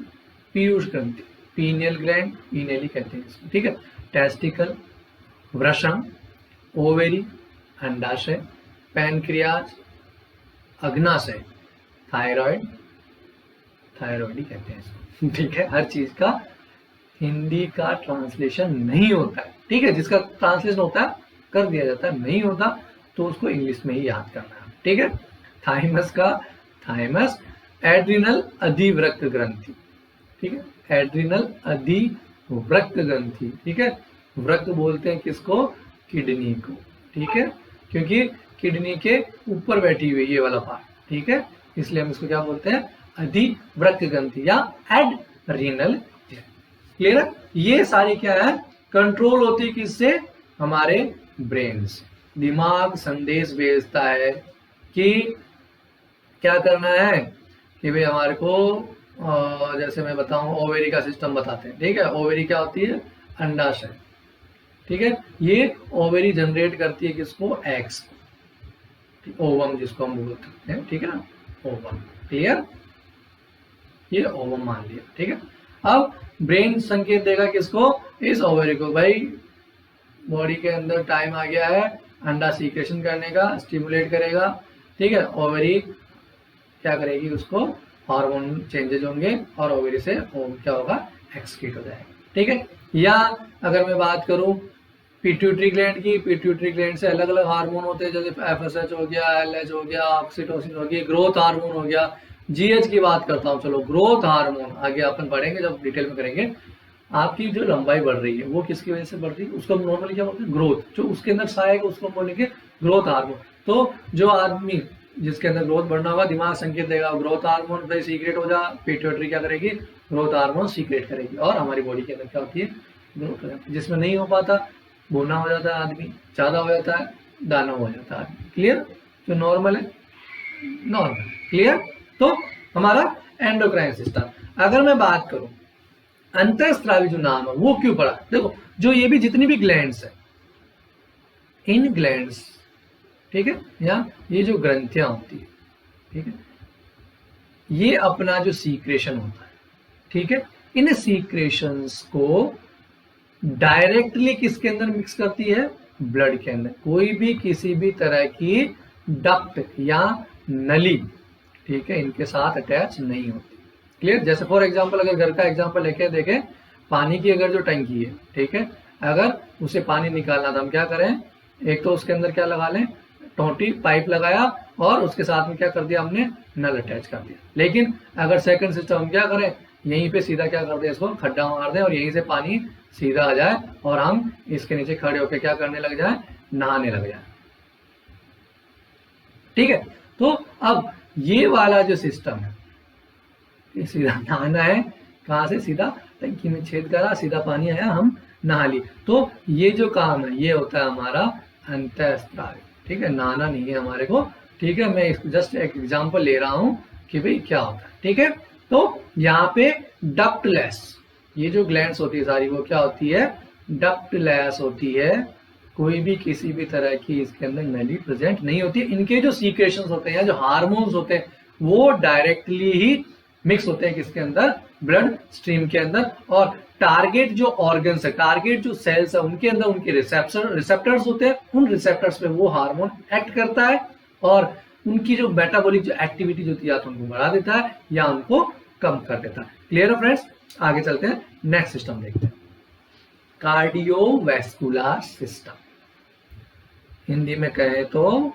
पीयूष ग्रंथि, पीनियल ग्लैंड, पीनियली कहते हैं इसको। ठीक है, टेस्टिकल, वृषण, ओवेरी, अंडाशय, पैनक्रियाज, अग्नाशय, थायराइड, थायराइड ही कहते हैं इसको। ठीक है, हर चीज का हिंदी का ट्रांसलेशन नहीं होता है। ठीक है, जिसका ट्रांसलेशन होता है कर दिया जाता है, नहीं होता तो उसको इंग्लिश में ही याद करना है। ठीक है, थाइमस का थाइमस, एड्रिनल अधिवृक्क ग्रंथि। ठीक है, एड्रिनल अधिवृक्क ग्रंथि। ठीक है, वृक्क बोलते हैं किसको, किडनी को। ठीक है, क्योंकि किडनी के ऊपर बैठी हुई ये वाला पार्ट। ठीक है, इसलिए हम इसको क्या बोलते हैं, अधिवृक्क ग्रंथि या एड्रिनल। क्लियर है? ये सारी क्या है, कंट्रोल होती है किससे, हमारे ब्रेन से। दिमाग संदेश भेजता है कि क्या करना है, कि भाई हमारे को जैसे मैं बताऊं ओवेरी का सिस्टम बताते हैं। ठीक है, ओवेरी क्या होती है, अंडाशय। ठीक है, ये ओवेरी जनरेट करती है किसको, एग्स को, ओवम जिसको हम बोलते हैं। ठीक है ना, ओवम। क्लियर? ये ओवम मान लिया। ठीक है, अब ब्रेन संकेत देगा किसको, इस ओवेरी को, भाई बॉडी के अंदर टाइम आ गया है, अंडा सीक्रेशन करने का स्टिमुलेट करेगा, ठीक है। ओवरी क्या करेगी, उसको हार्मोन चेंजेज होंगे और ओवरी से क्या होगा, एक्सक्रीट हो जाएगा, ठीक है। या अगर मैं बात करूं पिट्यूटरी ग्लैंड की, पिट्यूटरी ग्लैंड से अलग अलग हार्मोन होते हैं, जैसे एफएसएच हो गया, एलएच हो गया, ऑक्सीटोसिन हो गया, ग्रोथ हार्मोन हो गया। जीएच की बात करता हूँ, चलो ग्रोथ हार्मोन आगे अपन पढ़ेंगे जब डिटेल में करेंगे। आपकी जो लंबाई बढ़ रही है वो किसकी वजह से बढ़ रही है, उसको हम नॉर्मली क्या बोलते हैं, ग्रोथ। जो उसके अंदर आएगा उसको हम बोलेंगे ग्रोथ हार्मोन। तो जो आदमी जिसके अंदर ग्रोथ बढ़ना होगा, दिमाग संकेत देगा ग्रोथ हार्मोन फिर सीक्रेट हो जा, पिट्यूटरी क्या करेगी, ग्रोथ हार्मोन सीक्रेट करेगी और हमारी बॉडी के अंदर क्या होती है, ग्रोथ हो जाती है। जिसमें नहीं हो पाता, भूना हो जाता है आदमी, ज्यादा हो जाता है, दाना हो जाता है आदमी। क्लियर, जो नॉर्मल है नॉर्मल, क्लियर। तो हमारा एंडोक्राइन सिस्टम। अगर मैं बात करूं अंतःस्रावी जो नाम है वो क्यों पड़ा, देखो जो ये भी जितनी भी ग्लैंड्स है, इन ग्लैंड्स, ठीक है, या ये जो ग्रंथियां होती है, ठीक है, ये अपना जो सीक्रेशन होता है, ठीक है, इन सीक्रेशंस को डायरेक्टली किसके अंदर मिक्स करती है, ब्लड के अंदर। कोई भी किसी भी तरह की डक्ट या नली, ठीक है, इनके साथ अटैच नहीं होती। क्लियर। जैसे फॉर एग्जांपल अगर घर का एग्जांपल लेके देखें, पानी की अगर जो टंकी है, ठीक है, अगर उसे पानी निकालना था, हम क्या करें, एक तो उसके अंदर क्या लगा लें, टोटी पाइप लगाया और उसके साथ में क्या कर दिया हमने, नल अटैच कर दिया। लेकिन अगर सेकंड सिस्टम हम क्या करें, यहीं पे सीधा क्या कर दें, इसको खड्डा मार दें और यहीं से पानी सीधा आ जाए और हम इसके नीचे खड़े होकर क्या करने लग जाए, नहाने लग जाए, ठीक है। तो अब ये वाला जो सिस्टम है, ये सीधा नहाना है, कहां से, सीधा टंकी में छेद करा, सीधा पानी आया, हम नहा ली। तो ये जो काम है ये होता है हमारा अंतःस्रावी, ठीक है, नहाना नहीं है हमारे को, ठीक है। मैं जस्ट एक एग्जांपल ले रहा हूं कि भाई क्या होता है, ठीक है। तो यहाँ पे डक्टलेस, ये जो ग्लैंड्स होती है सारी वो क्या होती है, डक्टलेस होती है। कोई भी किसी भी तरह की इसके अंदर नली प्रेजेंट नहीं होती। इनके जो सीक्रेशंस होते हैं या जो हार्मोन्स होते हैं वो डायरेक्टली ही मिक्स होते हैं किसके अंदर, ब्लड स्ट्रीम के अंदर। और टारगेट जो ऑर्गन्स है, टारगेट जो सेल्स है, उनके अंदर उनके रिसेप्टर्स होते हैं। उन रिसेप्टर्स पे वो हार्मोन एक्ट करता है और उनकी जो मेटाबॉलिक जो एक्टिविटी जो होती है, या तो उनको बढ़ा देता है या उनको कम कर देता है। क्लियर है फ्रेंड्स। आगे चलते हैं, नेक्स्ट सिस्टम देखते हैं, कार्डियोवैस्कुलर सिस्टम। हिंदी में कहे तो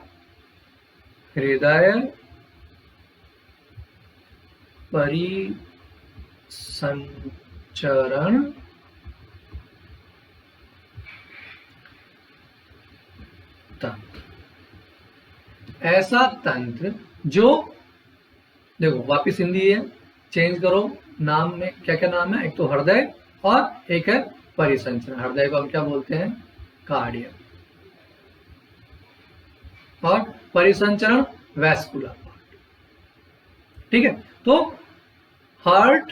हृदय परिसंचरण तंत्र। ऐसा तंत्र जो, देखो वापिस हिंदी है, चेंज करो नाम में, क्या क्या नाम है, एक तो हृदय और एक है परिसंचरण। हृदय को हम क्या बोलते हैं, कार्डियक, और परिसंचरण वैस्कुलर, ठीक है। तो हार्ट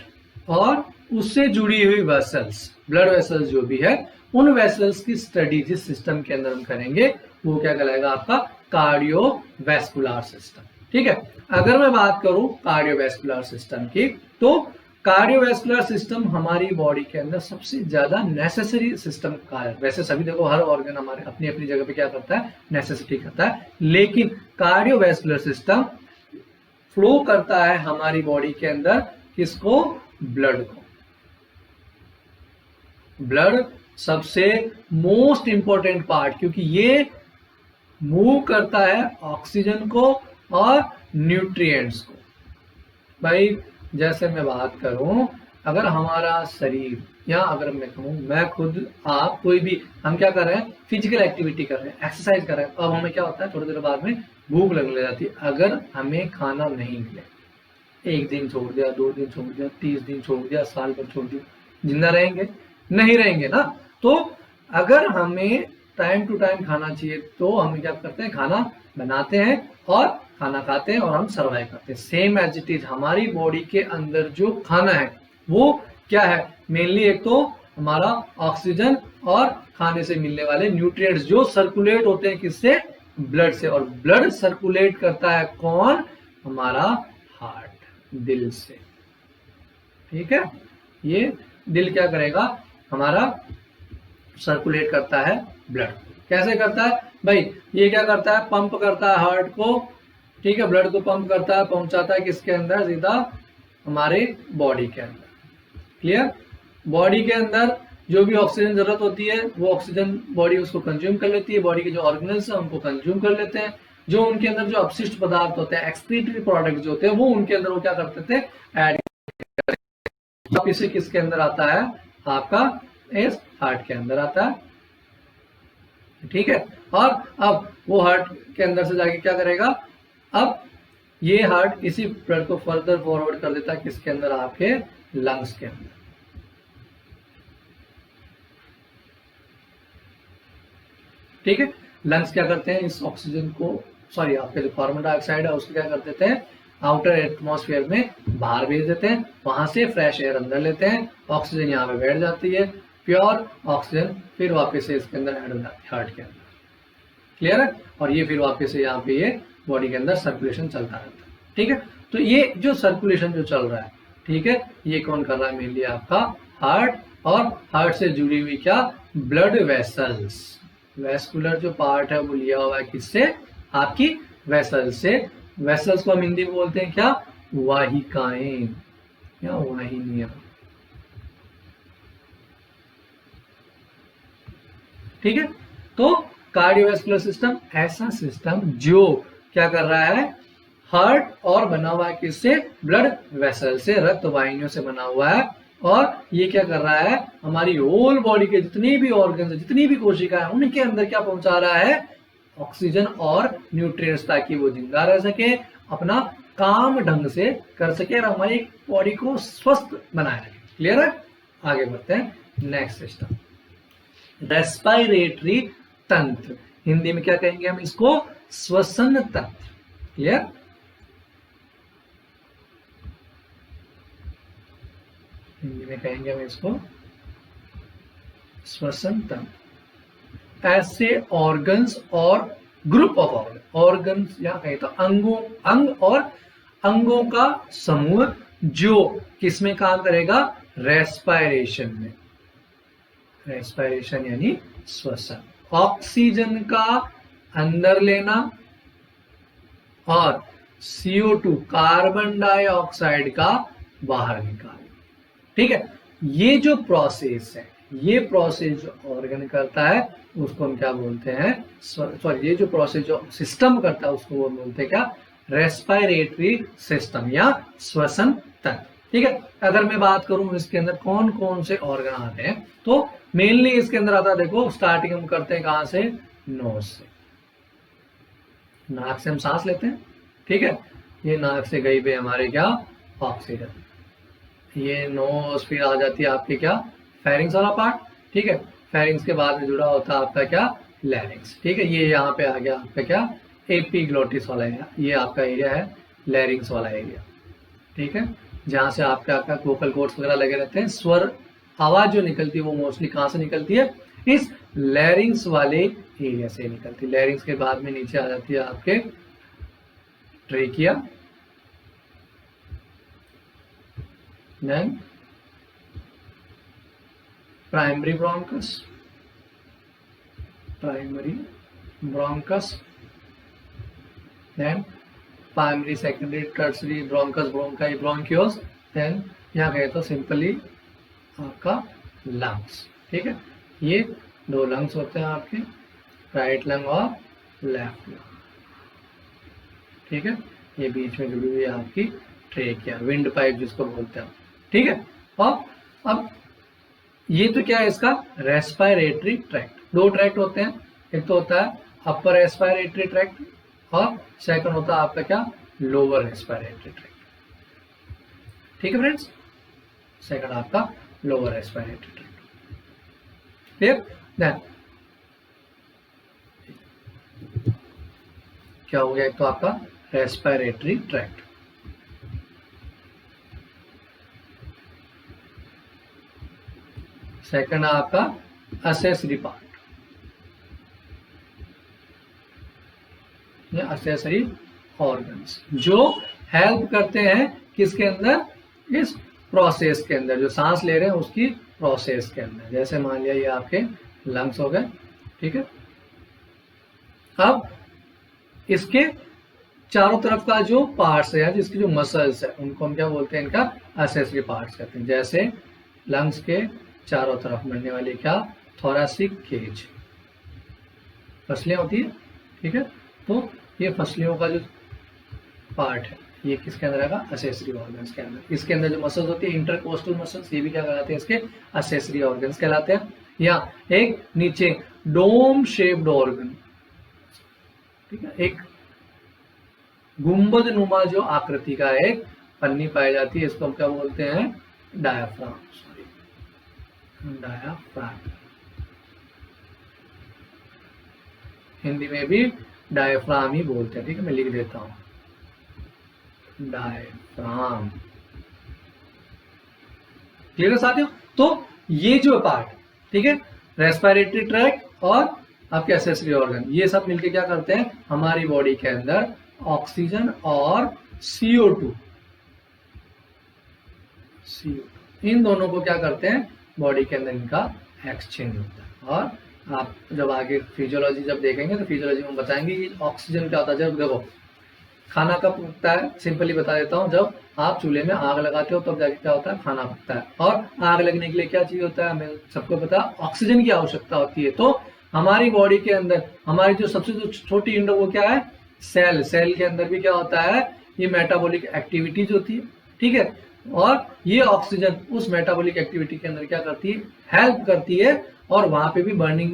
और उससे जुड़ी हुई वेसल्स, ब्लड वेसल्स जो भी है, उन वेसल्स की स्टडी जिस सिस्टम के अंदर हम करेंगे वो क्या कहलाएगा, आपका कार्डियोवैस्कुलर सिस्टम, ठीक है। अगर मैं बात करूं कार्डियोवैस्कुलर सिस्टम की, तो कार्डियोवैस्कुलर सिस्टम हमारी बॉडी के अंदर सबसे ज्यादा नेसेसरी सिस्टम का है। वैसे सभी देखो हर ऑर्गन हमारे अपनी अपनी जगह पे क्या करता है, नेसेसिटी करता है, लेकिन कार्डियोवैस्कुलर सिस्टम फ्लो करता है हमारी बॉडी के अंदर किसको, ब्लड को। ब्लड सबसे मोस्ट इंपॉर्टेंट पार्ट, क्योंकि ये मूव करता है ऑक्सीजन को और न्यूट्रिएंट्स को। भाई जैसे मैं बात करूं, अगर हमारा शरीर, या अगर मैं कहूं, मैं खुद, आप, कोई भी, हम क्या कर रहे हैं, फिजिकल एक्टिविटी कर रहे हैं, एक्सरसाइज कर रहे हैं, अब हमें क्या होता है, थोड़ी देर बाद में भूख लगने लग जाती है। अगर हमें खाना नहीं मिले, एक दिन छोड़ दिया, 2 दिन छोड़ दिया, 30 दिन छोड़ दिया, साल भर छोड़ दिया, जिंदा रहेंगे, नहीं रहेंगे ना। तो अगर हमें टाइम टू टाइम खाना चाहिए तो हम क्या करते हैं, खाना बनाते हैं और खाना खाते हैं और हम सर्वाइव करते हैं। सेम एज इट इज हमारी बॉडी के अंदर जो खाना है वो क्या है, मेनली एक तो हमारा ऑक्सीजन और खाने से मिलने वाले न्यूट्रिएंट्स जो सर्कुलेट होते हैं किससे, ब्लड से। और ब्लड सर्कुलेट करता है कौन, हमारा हार्ट, दिल से, ठीक है। ये दिल क्या करेगा, हमारा सर्कुलेट करता है ब्लड, कैसे करता है भाई, ये क्या करता है, पंप करता है हार्ट को, ठीक है, ब्लड को पंप करता है, पहुंचाता है किसके अंदर, सीधा हमारे बॉडी के अंदर। क्लियर। बॉडी के अंदर जो भी ऑक्सीजन जरूरत होती है वो ऑक्सीजन बॉडी उसको कंज्यूम कर लेती है, बॉडी के जो ऑर्गेनल्स है उनको कंज्यूम कर लेते हैं, जो उनके अंदर जो अपशिष्ट पदार्थ होते हैं, एक्सक्रीटरी प्रोडक्ट जो होते हैं, वो उनके अंदर वो क्या करते थे, ऐड। वापिस से किसके अंदर आता है, आपका इस हार्ट के अंदर आता है, ठीक है। और अब वो हार्ट के अंदर से जाके क्या करेगा, अब ये हार्ट इसी ब्लड को फर्दर फॉरवर्ड कर देता है किसके अंदर, आपके लंग्स के अंदर। ठीक है, लंग्स क्या करते हैं, इस ऑक्सीजन को, सॉरी आपके जो कार्बन डाइऑक्साइड है उसको क्या कर देते हैं, आउटर एटमॉस्फेयर में बाहर भेज देते हैं, वहां से फ्रेश एयर अंदर लेते हैं, ऑक्सीजन यहाँ पे बैठ जाती है, प्योर ऑक्सीजन, फिर वापस से इसके अंदर ऐड हो जाती है हार्ट के अंदर। क्लियर है। और ये फिर वापस से यहाँ पे ये बॉडी के अंदर सर्कुलेशन चलता रहता है। ठीक है, तो ये जो सर्कुलेशन जो चल रहा है, ठीक है, ये कौन कर रहा है, मेनली आपका हार्ट, और हार्ट से जुड़ी हुई क्या, ब्लड वेसल्स, वेस्कुलर जो पार्ट है वो लिया हुआ है किससे, आपकी वेसल से। वेसल्स को हम हिंदी में बोलते हैं क्या, वाहिकाएं या वाहिनियां। ठीक है, तो कार्डियोवैस्कुलर सिस्टम ऐसा सिस्टम जो क्या कर रहा है, हार्ट और बना हुआ है किससे, ब्लड वेसल से, रक्त वाहिनियों से बना हुआ है, और ये क्या कर रहा है, हमारी होल बॉडी के जितनी भी ऑर्गन, जितनी भी कोशिका है, उनके अंदर क्या पहुंचा रहा है, ऑक्सीजन और न्यूट्रिएंट्स, ताकि वो जिंदा रह सके, अपना काम ढंग से कर सके और हमारी बॉडी को स्वस्थ बनाए रखे। क्लियर है। आगे बढ़ते हैं नेक्स्ट सिस्टम, रेस्पिरेटरी तंत्र, हिंदी में क्या कहेंगे हम इसको, श्वसन तंत्र। क्लियर। हिंदी में कहेंगे हम इसको श्वसन तंत्र। ऐसे ऑर्गन्स और ग्रुप ऑफ ऑर्गन, ऑर्गन्स या कहें तो अंगों, अंग और अंगों का समूह जो किसमें काम करेगा, रेस्पिरेशन में। रेस्पिरेशन यानी श्वसन, ऑक्सीजन का अंदर लेना और CO2 कार्बन डाइऑक्साइड का बाहर निकालना। ठीक है, ये जो प्रोसेस है, ये प्रोसेस जो ऑर्गन करता है उसको हम क्या बोलते हैं, सॉरी ये जो प्रोसेस जो सिस्टम करता है उसको वो बोलते हैं क्या, रेस्पिरेटरी सिस्टम या श्वसन तंत्र। ठीक है, अगर मैं बात करूं इसके अंदर कौन कौन से ऑर्गन आते हैं, तो मेनली इसके अंदर आता है, देखो स्टार्टिंग हम करते हैं कहां से, नोज से। नाक से हम सांस लेते हैं, ठीक है, ये नाक से गई पे हमारे क्या, ऑक्सीजन, ये नोज, फिर आ जाती है आपके क्या, फेरिंग्स वाला पार्ट। ठीक है, फेरिंग्स के बाद में जुड़ा होता है आपका क्या, लैरिंग्स। ठीक है, ये यहाँ पे आ गया आपका क्या, एपीग्लोटिस वाला एरिया, ये आपका एरिया है लैरिंग्स वाला एरिया। ठीक है, जहाँ से आपका वोकल कॉर्ड्स वगैरह लगे रहते हैं, स्वर आवाज जो निकलती है वो मोस्टली कहाँ से निकलती है, इस लैरिंग्स वाले एरिया से निकलती है। लैरिंग्स के बाद में नीचे आ जाती है आपके trachea, then primary bronchus, primary bronchus, then primary, secondary, tertiary bronchus, bronchi, bronchioles, then यहाँ गए तो सिंपली आपका लंग्स। ठीक है, ये दो लंग्स होते हैं आपके, राइट लंग और लेफ्ट लंग। ठीक है, ये बीच में जुड़ी हुई है आपकी ट्रेकिया, विंड पाइप जिसको बोलते हैं। ठीक है, और अब ये तो क्या है इसका, रेस्पिरेटरी ट्रैक्ट। दो ट्रैक्ट होते हैं, एक तो होता है अपर रेस्पिरेटरी ट्रैक्ट और सेकंड होता है आपका क्या, लोअर रेस्पिरेटरी ट्रैक्ट। ठीक है फ्रेंड्स, सेकंड आपका lower respiratory tract. Clear. Then क्या हो गया, एक तो आपका रेस्पिरेटरी ट्रैक्ट, सेकंड आपका असेसरी पार्ट या असेसरी ऑर्गन्स, जो हेल्प करते हैं किसके अंदर, इस प्रोसेस के अंदर, जो सांस ले रहे हैं उसकी प्रोसेस के अंदर। जैसे मान लिया ये आपके लंग्स हो गए, ठीक है, अब इसके चारों तरफ का जो पार्ट्स है, जिसकी जो मसल्स है, उनको हम क्या बोलते हैं, इनका एक्सेसरी पार्ट्स कहते हैं। जैसे लंग्स के चारों तरफ मिलने वाली क्या, थोरैसिक केज, फसलियां होती है, ठीक है। तो ये फसलियों का जो पार्ट है ये किसके अंदर आएगा, एक्सेसरी ऑर्गन्स के अंदर। इसके अंदर जो मसल्स होती है इंटरकोस्टल मसल्स, ये भी क्या कहलाते हैं, इसके एक्सेसरी ऑर्गन्स कहलाते हैं। या एक नीचे डोम शेप्ड ऑर्गन, ठीक है, एक गुंबद नुमा जो आकृति का एक पन्नी पाई जाती है, इसको हम क्या बोलते हैं, डायाफ्राम, डायाफ्राम। हिंदी में भी डायफ्राम ही बोलते हैं, ठीक है, मैं लिख देता हूं, डायफ्राम। क्लियर है साथियों। तो ये जो पार्ट, ठीक है, रेस्पिरेटरी ट्रैक्ट और आपके एक्सेसरी ऑर्गन, ये सब मिलके क्या करते हैं, हमारी बॉडी के अंदर ऑक्सीजन और CO2 इन दोनों को क्या करते हैं, बॉडी के अंदर इनका एक्सचेंज होता है। और आप जब आगे फिजियोलॉजी जब देखेंगे तो फिजियोलॉजी में बताएंगे कि ऑक्सीजन क्या होता है। जब देखो खाना कब पकता है, सिंपली बता देता हूँ, जब आप चूल्हे में आग लगाते हो तब जाके क्या होता है, खाना पकता है। और आग लगने के लिए क्या चीज होता है, हमें सबको पता है, ऑक्सीजन की आवश्यकता होती है। तो हमारी बॉडी के अंदर हमारी जो सबसे जो छोटी यूनिट वो क्या है, सेल। सेल के अंदर भी क्या होता है, ये मेटाबॉलिक एक्टिविटीज होती है, ठीक है। और ये ऑक्सीजन उस मेटाबॉलिक एक्टिविटी के अंदर क्या करती है, हेल्प करती है, और वहां पे भी बर्निंग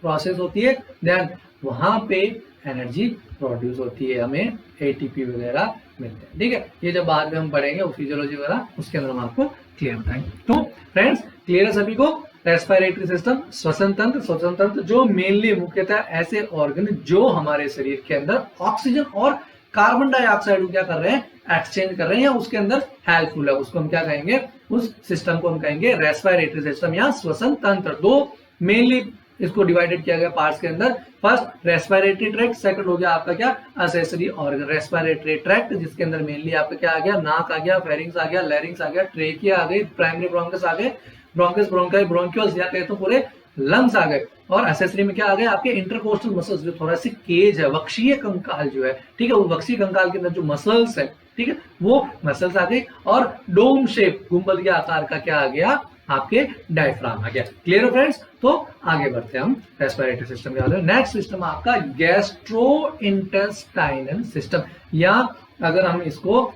प्रोसेस होती है, देन वहां पे एनर्जी प्रोड्यूस होती है, हमें ATP वगैरह मिलते हैं, ठीक है। ये जब बाद में हम पढ़ेंगे फिजियोलॉजी वगैरह, उसके अंदर हम आपको क्लियर बताएंगे। तो फ्रेंड्स क्लियर है सभी को। रेस्पिरेटरी सिस्टम, श्वसन तंत्र, श्वसन तंत्र जो मेनली मुख्यतः ऐसे ऑर्गन जो हमारे शरीर के अंदर ऑक्सीजन और कार्बन डाइऑक्साइड को क्या कर रहे हैं, एक्सचेंज कर रहे हैं, या उसके अंदर हेल्पफुल है, उसको हम क्या कहेंगे, उस सिस्टम को हम कहेंगे रेस्पिरेटरी सिस्टम या श्वसन तंत्र। दो मेनली इसको डिवाइडेड किया गया पार्ट्स के अंदर। फर्स्ट रेस्पिरेटरी ट्रैक्ट, सेकंड हो गया आपका क्या, एक्सेसरी ऑर्गन। रेस्पिरेटरी ट्रैक्ट जिसके अंदर मेनली आपका क्या आ गया, नाक आ गया, फेरिंग्स आ गया, लैरिंग्स आ गया, ट्रेकिया आ गई, प्राइमरी ब्रोंकस आ गए, ब्रोंकस, ब्रोंकाई, ब्रोंक्यूल्स या कहे तो पूरे लंग्स आ गए। और एक्सेसरी में क्या आ गए, आपके इंटरकोस्टल मसल्स, जो थोरैसिक केज है, वक्षीय कंकाल जो है, ठीक है, वो वक्षीय कंकाल के अंदर जो मसल्स है, ठीक है, वो मसल्स आ गई। और डोम शेप, गुंबद के आकार का क्या आ गया, आपके डायफ्राम आ गया। क्लियर है फ्रेंड्स। तो आगे बढ़ते हैं हम रेस्पिरेटरी सिस्टम के बारे में। नेक्स्ट सिस्टम आपका गैस्ट्रो इंटेस्टाइनल सिस्टम, या अगर हम इसको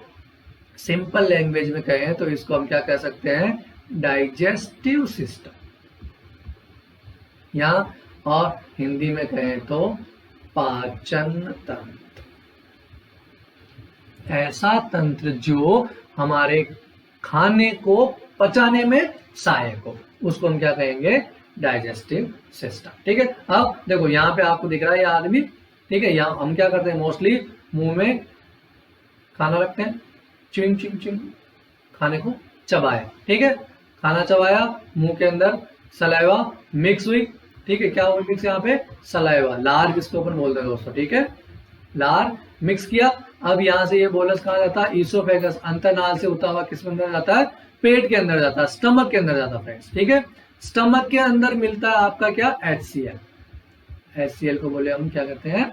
सिंपल लैंग्वेज में कहें तो इसको हम क्या कह सकते हैं, डाइजेस्टिव सिस्टम, या और हिंदी में कहें तो पाचन तंत्र। ऐसा तंत्र जो हमारे खाने को पचाने में सहायक हो, उसको हम क्या कहेंगे, डाइजेस्टिव सिस्टम, ठीक है। अब देखो यहाँ पे आपको दिख रहा है ये आदमी, ठीक है, यहाँ हम क्या करते हैं, मोस्टली मुंह में खाना रखते हैं, चिंग चिंग चिंग, खाने को चबाया, ठीक है, खाना चबाया, मुंह के अंदर सलाइवा मिक्स हुई, ठीक है, क्या हुई मिक्स, यहाँ पे सलाइवा, लार जिसको अपन बोलते हैं दोस्तों, ठीक है, लार मिक्स किया। अब यहाँ से ये बोलस कहा जाता है, ईसोफेगस, अंतरनाल से होता हुआ किस में अंदर जाता है, पेट के अंदर जाता है, स्टमक के अंदर जाता है फ्रेंड्स, ठीक है। स्टमक के अंदर मिलता है आपका क्या, HCl। HCl को बोले हम क्या कहते हैं,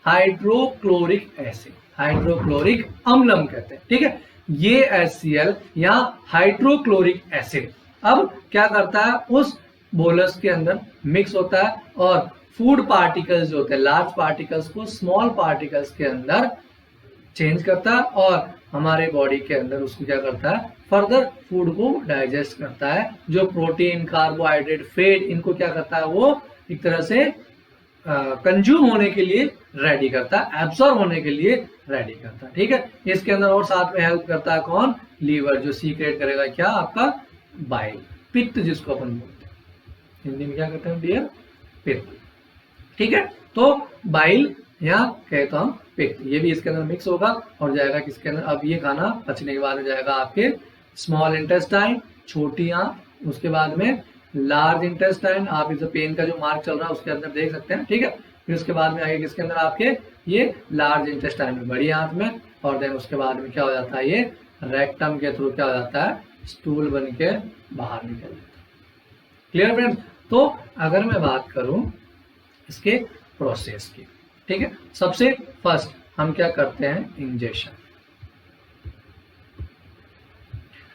हाइड्रोक्लोरिक एसिड, हाइड्रोक्लोरिक अम्ल हम कहते हैं, ठीक है। ये HCl या हाइड्रोक्लोरिक एसिड अब क्या करता है, उस बोलस के अंदर मिक्स होता है और फूड पार्टिकल्स जो होते हैं, लार्ज पार्टिकल्स को स्मॉल पार्टिकल्स के अंदर चेंज करता है, और हमारे बॉडी के अंदर उसको क्या करता है, फर्दर फूड को डाइजेस्ट करता है। जो प्रोटीन, कार्बोहाइड्रेट, फैट, इनको क्या करता है, वो एक तरह से कंज्यूम होने के लिए रेडी करता है, एब्सॉर्ब होने के लिए रेडी करता है, ठीक है। इसके अंदर और साथ में हेल्प करता है कौन, लीवर, जो सीक्रेट करेगा क्या, आपका बाइल, पित्त जिसको अपन बोलते हैं, हिंदी में क्या कहते हैं डियर, पित्त, ठीक है। तो बाइल या कहता हम पित्त, ये भी इसके अंदर मिक्स होगा और जाएगा किसके अंदर, अब ये खाना पचने के बाद में जाएगा आपके स्मॉल इंटेस्टाइन, छोटी आंत, उसके बाद में लार्ज इंटेस्टाइन, आप इस पेन का जो मार्क चल रहा है उसके अंदर देख सकते हैं, ठीक है। फिर उसके बाद में आगे किसके अंदर, आपके ये लार्ज इंटेस्टाइन में, बड़ी आंत में, और देन उसके बाद में क्या हो जाता है, ये रेक्टम के थ्रू क्या हो जाता है, स्टूल बन के बाहर निकल जाता है। Clear friends. तो अगर मैं बात करूं इसके प्रोसेस की। ठीक है, सबसे फर्स्ट हम क्या करते हैं, इंजेक्शन।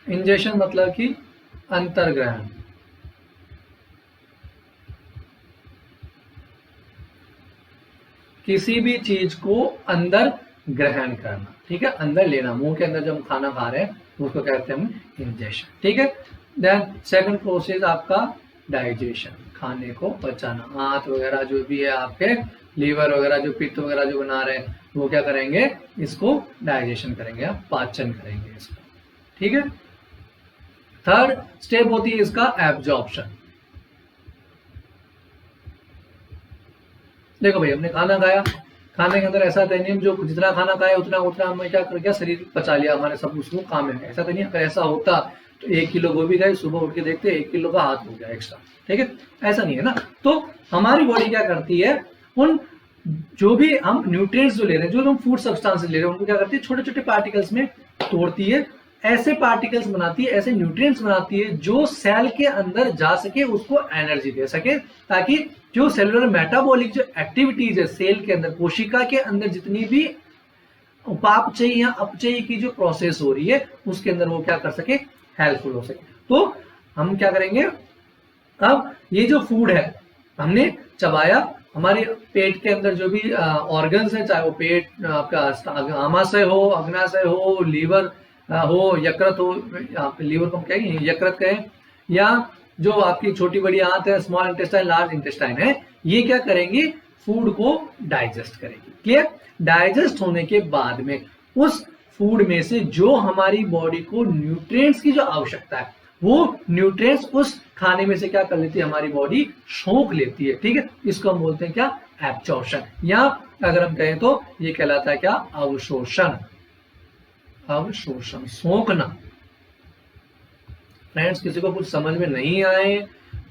इंजेक्शन मतलब कि अंतर्ग्रहण। किसी भी चीज को अंदर ग्रहण करना, ठीक है, अंदर लेना, मुंह के अंदर जब हम खाना खा रहे हैं उसको कहते हैं हम इंजेक्शन। ठीक है, देन सेकंड प्रोसेस आपका डाइजेशन, खाने को पचाना। हाथ वगैरह जो भी है आपके, लीवर वगैरह जो पित्त वगैरह जो बना रहे हैं वो क्या करेंगे, इसको डाइजेशन करेंगे, आप पाचन करेंगे इसको। ठीक है, थर्ड स्टेप होती है इसका एब्जॉर्प्शन। देखो भाई, हमने खाना खाया, खाने के अंदर ऐसा तो नहीं जो जितना खाना खाया उतना उतना हमने क्या कर गया, शरीर पचा लिया, हमारे सब उसको काम है, ऐसा तो नहीं। अगर ऐसा होता तो 1 किलो गोभी खाई, सुबह उठ के देखते 1 किलो का हाथ हो गया एक्स्ट्रा। ठीक है, ऐसा नहीं है ना। तो हमारी बॉडी क्या करती है, उन जो भी हम न्यूट्रिएंट्स जो ले रहे हैं, जो हम फूड सब्सटेंसेस ले रहे हैं, उनको क्या करती है, छोटे छोटे पार्टिकल्स में तोड़ती है, ऐसे पार्टिकल्स बनाती है, ऐसे न्यूट्रिएंट्स बनाती है जो सेल के अंदर जा सके, उसको एनर्जी दे सके, ताकि जो सेलुलर मेटाबॉलिक जो एक्टिविटीज है सेल के अंदर, कोशिका के अंदर जितनी भी उपापचय या अपचय की जो प्रोसेस हो रही है उसके अंदर वो क्या कर सके, हेल्पफुल हो सके। तो हम क्या करेंगे, अब ये जो फूड है हमने चबाया, हमारे पेट के अंदर जो भी ऑर्गन्स है, चाहे वो पेट आपका आमाशय हो, अग्नाशय हो, लीवर हो, यकृत हो, लीवर को हम कहेंगे यकृत कहें, या जो आपकी छोटी बड़ी आंत है, स्मॉल इंटेस्टाइन, लार्ज इंटेस्टाइन है, ये क्या करेंगी, फूड को डाइजेस्ट करेंगी। क्लियर, डाइजेस्ट होने के बाद में उस फूड में से जो हमारी बॉडी को न्यूट्रिएंट्स की जो आवश्यकता है, वो न्यूट्रिएंट्स उस खाने में से क्या कर लेती है, हमारी बॉडी सोख लेती है। ठीक है, इसको हम बोलते हैं क्या, एब्जॉर्प्शन, या अगर हम कहें तो ये कहलाता है क्या, अवशोषण। अवशोषण, सोखना। फ्रेंड्स, किसी को कुछ समझ में नहीं आए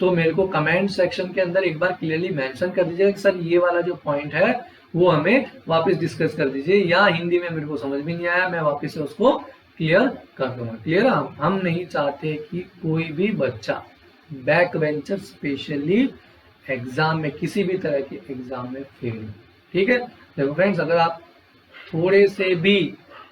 तो मेरे को कमेंट सेक्शन के अंदर एक बार क्लियरली मेंशन कर दीजिएगा कि सर ये वाला जो पॉइंट है वो हमें वापस डिस्कस कर दीजिए, या हिंदी में मेरे को समझ में नहीं आया, मैं वापस से उसको क्लियर कर दूंगा। क्लियर, हम नहीं चाहते कि कोई भी बच्चा बैक बेंचर स्पेशली एग्जाम में, किसी भी तरह के एग्जाम में फेल हो। ठीक है, देखो फ्रेंड्स, अगर आप थोड़े से भी,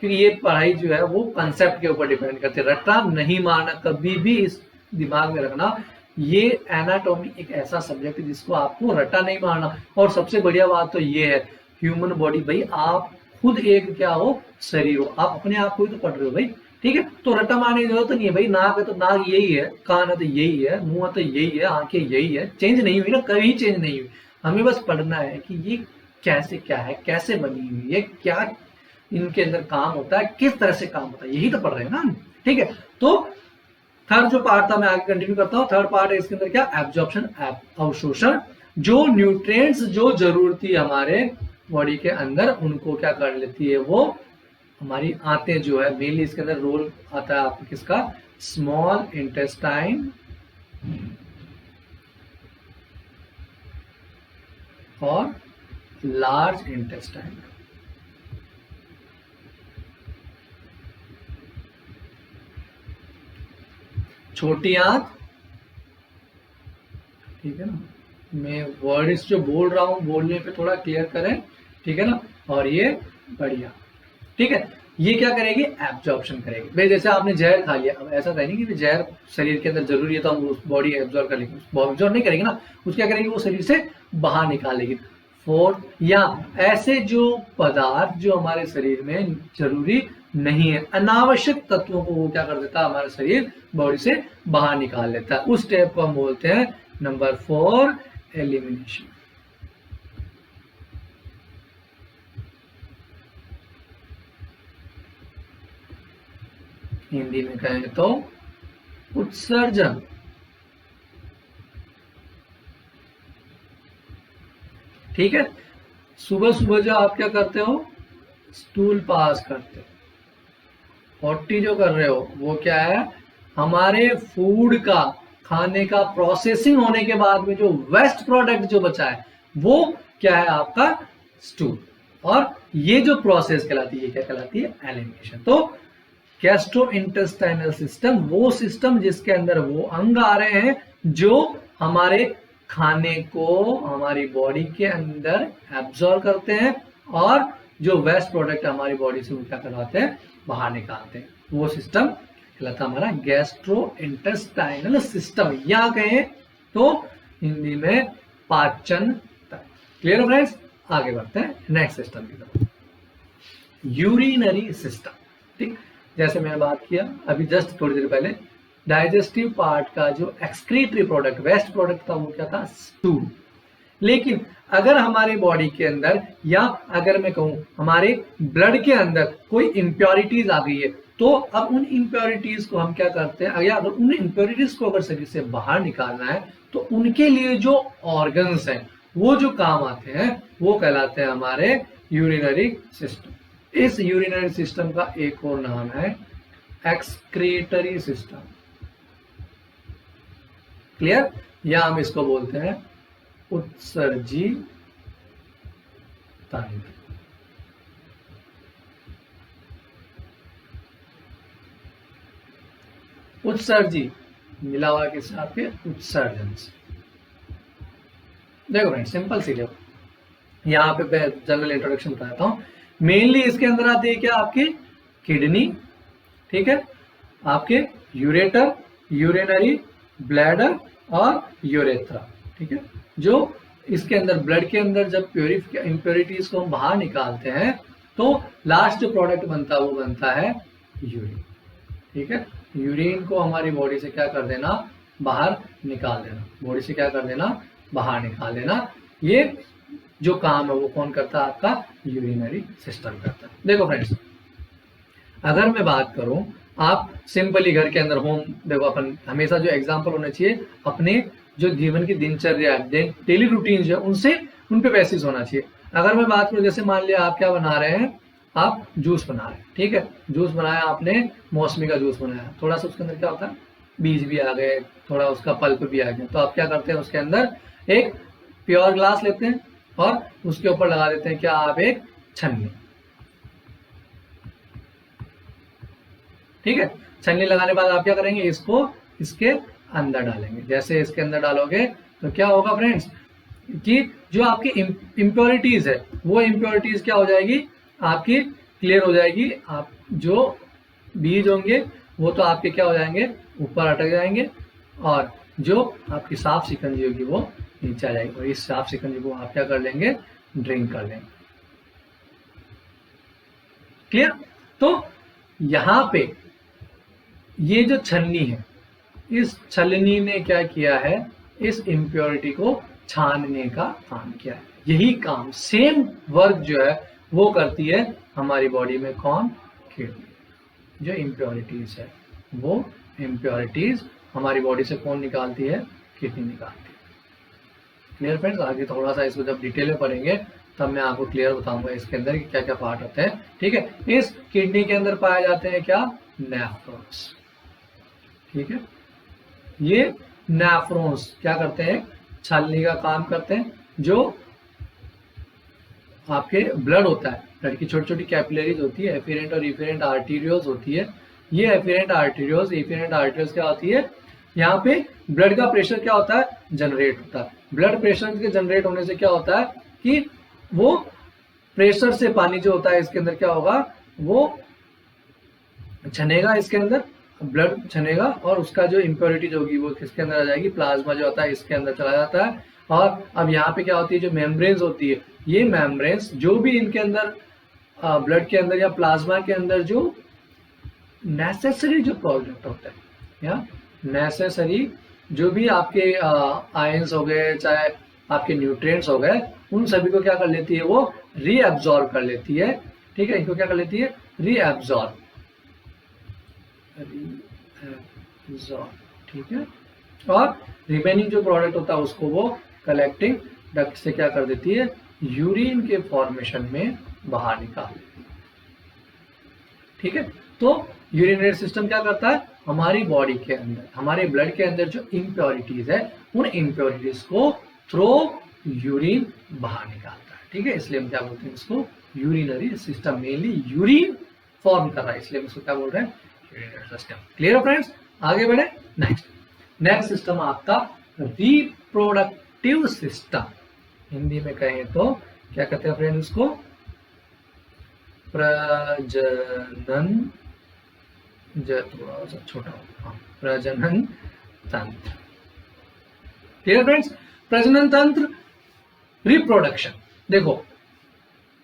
क्योंकि ये पढ़ाई जो है वो कंसेप्ट के ऊपर डिपेंड करती है, रट्टा नहीं मारना, कभी भी इस दिमाग में रखना, ये एनाटॉमी एक ऐसा सब्जेक्ट है जिसको आपको रट्टा नहीं मारना। और सबसे बढ़िया बात तो ये है, ह्यूमन बॉडी, भाई आप खुद एक क्या हो, शरीर हो, आप अपने आप को ही तो पढ़ रहे हो भाई। ठीक है, तो रट्टा मारने की जरूरत तो नहीं है भाई, नाक है तो नाक यही है, कान है तो यही है, मुंह है तो यही है, आंखें यही है, चेंज नहीं हुई ना, कभी चेंज नहीं हुई। हमें बस पढ़ना है कि ये कैसे क्या है, कैसे बनी हुई है, क्या इनके अंदर काम होता है, किस तरह से काम होता है, यही तो पढ़ रहे हैं ना। ठीक है, तो थर्ड जो पार्ट था मैं आगे कंटिन्यू करता हूं। थर्ड पार्ट है इसके अंदर क्या, एब्जॉर्प्शन, अवशोषण। जो न्यूट्रिएंट्स जो जरूरती हमारे बॉडी के अंदर, उनको क्या कर लेती है, वो हमारी आंतें जो है, मेनली इसके अंदर रोल आता है आपको किसका, स्मॉल इंटेस्टाइन और लार्ज इंटेस्टाइन। छोटी आंत, ठीक है ना, मैं वर्ड्स जो बोल रहा हूं बोलने पे थोड़ा क्लियर करें, ठीक है ना, और ये बढ़िया। ठीक है, ये क्या करेगी, एब्जॉर्प्शन करेगी। भाई जैसे आपने जहर खा लिया, अब ऐसा तो नहीं कि जहर शरीर के अंदर जरूरी है तो हम उस बॉडी एब्जॉर्ब कर लेंगे, एब्जॉर्ब नहीं करेगी ना, उसको क्या करेगी, वो शरीर से बाहर निकालेगी। फोर्थ, या ऐसे जो पदार्थ जो हमारे शरीर में जरूरी नहीं है, अनावश्यक तत्वों को वो क्या कर देता है, हमारा शरीर बॉडी से बाहर निकाल लेता है। उस स्टेप को हम बोलते हैं नंबर 4, एलिमिनेशन। हिंदी में कहें तो उत्सर्जन। ठीक है, सुबह सुबह जो आप क्या करते हो, स्टूल पास करते हो, 40 जो कर रहे हो वो क्या है, हमारे फूड का, खाने का प्रोसेसिंग होने के बाद में जो वेस्ट प्रोडक्ट जो बचा है वो क्या है, आपका स्टूल। और ये जो प्रोसेस कहलाती है, क्या कहलाती है, एलिमिनेशन। तो गैस्ट्रोइंटेस्टाइनल सिस्टम, वो सिस्टम जिसके अंदर वो अंग आ रहे हैं जो हमारे खाने को हमारी बॉडी के अंदर एब्जॉर्ब करते हैं और जो वेस्ट प्रोडक्ट हमारी बॉडी से वो क्या करवाते हैं, बाहर निकालते हैं। वो सिस्टम कहलाता है हमारा गैस्ट्रो इंटेस्टाइनल सिस्टम, या कहें तो हिंदी में पाचन तंत्र। क्लियर फ्रेंड्स, आगे बढ़ते हैं नेक्स्ट सिस्टम की तरफ, यूरिनरी सिस्टम। ठीक, जैसे मैंने बात किया अभी जस्ट थोड़ी देर पहले, डाइजेस्टिव पार्ट का जो एक्सक्रीटरी प्रोडक्ट, वेस्ट प्रोडक्ट था, वो क्या था, स्टूल। लेकिन अगर हमारे बॉडी के अंदर, या अगर मैं कहूं हमारे ब्लड के अंदर कोई इंप्योरिटीज आ गई है, तो अब उन इंप्योरिटीज को हम क्या करते हैं, या अगर उन इंप्योरिटीज को अगर शरीर से बाहर निकालना है, तो उनके लिए जो ऑर्गन्स हैं, वो जो काम आते हैं, वो कहलाते हैं हमारे यूरिनरी सिस्टम। इस यूरिनरी सिस्टम का एक और नाम है एक्सक्रीटरी सिस्टम। क्लियर, या हम इसको बोलते हैं उत्सर्जी तंत्र। उत्सर्जी मिला हुआ के साथ के उत्सर्जन से। देखो भाई सिंपल सी, देखो यहाँ पे मैं जनरल इंट्रोडक्शन बताता हूँ। मेनली इसके अंदर आती है क्या, आपकी किडनी, ठीक है, आपके यूरेटर, यूरिनरी ब्लैडर और यूरेथ्रा, ठीक है। जो इसके अंदर ब्लड के अंदर जब इम्प्योरिटीज को हम बाहर निकालते हैं, तो लास्ट जो प्रोडक्ट बनता है वो बनता है यूरिन, ठीक है। यूरिन को हमारी बॉडी से क्या कर देना, बाहर निकाल देना, बॉडी से क्या कर देना, बाहर निकाल देना। ये जो काम है वो कौन करता है, आपका यूरिनरी सिस्टम करता है। देखो फ्रेंड्स, अगर मैं बात करूं, आप सिंपली घर के अंदर होम, देखो अपन हमेशा जो एग्जाम्पल होना चाहिए अपने जो जीवन की दिनचर्या, डेली रूटीन जो है उनसे, उन पे बेसिस होना चाहिए। अगर मैं बात करूं, जैसे मान लिया आप क्या बना रहे हैं, आप जूस बना रहे हैं, ठीक है, जूस बनाया आपने, मौसमी का जूस बनाया, थोड़ा सा उसके अंदर क्या होता है, बीज भी आ गए, थोड़ा उसका पल्प भी आ गया, तो आप क्या करते हैं, उसके अंदर एक प्योर ग्लास लेते हैं और उसके ऊपर लगा देते हैं क्या, आप एक छन्नी, ठीक है। छन्नी लगाने के बाद आप क्या करेंगे, इसको इसके अंदर डालेंगे। जैसे इसके अंदर डालोगे तो क्या होगा फ्रेंड्स, कि जो आपकी इम्प्योरिटीज है, वो इम्प्योरिटीज क्या हो जाएगी, आपकी क्लियर हो जाएगी। आप जो बीज होंगे वो तो आपके क्या हो जाएंगे, ऊपर अटक जाएंगे, और जो आपकी साफ शिकंजी होगी वो नीचे आ जाएगी, और इस साफ शिकंजी को आप क्या कर लेंगे, ड्रिंक कर लेंगे। क्लियर। तो यहाँ पे ये जो छलनी है, इस छलनी ने क्या किया है, इस इम्प्योरिटी को छानने का काम किया है। यही काम, सेम वर्क जो है वो करती है हमारी बॉडी में कौन, किडनी। जो इम्प्योरिटीज है, वो इम्प्योरिटीज हमारी बॉडी से कौन निकालती है, किडनी निकालती है। क्लियर फ्रेंड्स, आगे थोड़ा सा इसको जब डिटेल में पढ़ेंगे तब मैं आपको क्लियर बताऊंगा इसके अंदर क्या क्या पार्ट होते हैं, ठीक है। इस किडनी के अंदर पाए जाते हैं क्या, नेफ्रॉन्स, ठीक है। ये नेफ्रॉन्स क्या करते हैं, छलनी का काम करते हैं। जो आपके ब्लड होता है, ब्लड की छोटी छोटी कैपिलरीज होती है, एफिरेंट और इफेरेंट आर्टेरियोल्स होती है। ये एफिरेंट आर्टेरियोल्स, इफेरेंट आर्टेरियोल्स क्या होती है, यहाँ पे ब्लड का प्रेशर क्या होता है, जनरेट होता है। ब्लड प्रेशर के जनरेट होने से क्या होता है कि वो प्रेशर से पानी जो होता है इसके अंदर क्या होगा, वो छनेगा, इसके अंदर ब्लड छनेगा, और उसका जो इम्प्योरिटीज होगी वो किसके अंदर आ जाएगी, प्लाज्मा जो होता है इसके अंदर चला जाता है। और अब यहाँ पे क्या होती है, जो मेम्ब्रेन्स होती है, ये मेम्ब्रेन्स जो भी इनके अंदर ब्लड के अंदर या प्लाज्मा के अंदर जो नेसेसरी जो प्रोडक्ट होता है, या नेसेसरी जो भी आपके आयंस हो गए, चाहे आपके न्यूट्रिएंट्स हो गए, उन सभी को क्या कर लेती है, वो रीअब्सॉर्ब कर लेती है, ठीक है। इनको क्या कर लेती है, रीअब्सॉर्ब, ठीक है। और रिमेनिंग जो प्रोडक्ट होता है उसको वो कलेक्टिंग डक्ट से क्या कर देती है, यूरिन के फॉर्मेशन में बाहर निकाल देती है, ठीक है। तो यूरिनरी सिस्टम क्या करता है, हमारी बॉडी के अंदर, हमारे ब्लड के अंदर जो इम्प्योरिटीज है, उन इम्प्योरिटीज को थ्रो यूरिन बाहर निकालता है, ठीक है। इसलिए हम क्या बोलते हैं, इसको urinary system, mainly urine form कर रहा है, इसलिए हम इसको क्या बोल रहे हैं, यूरिनरी सिस्टम। क्लियर है फ्रेंड्स, आगे बढ़े। नेक्स्ट सिस्टम आपका रिप्रोडक्टिव सिस्टम, हिंदी में कहें तो क्या कहते हैं फ्रेंड उसको, प्रजनन, थोड़ा सा छोटा होगा, प्रजनन तंत्र। ठीक है फ्रेंड्स, प्रजनन तंत्र, रिप्रोडक्शन। देखो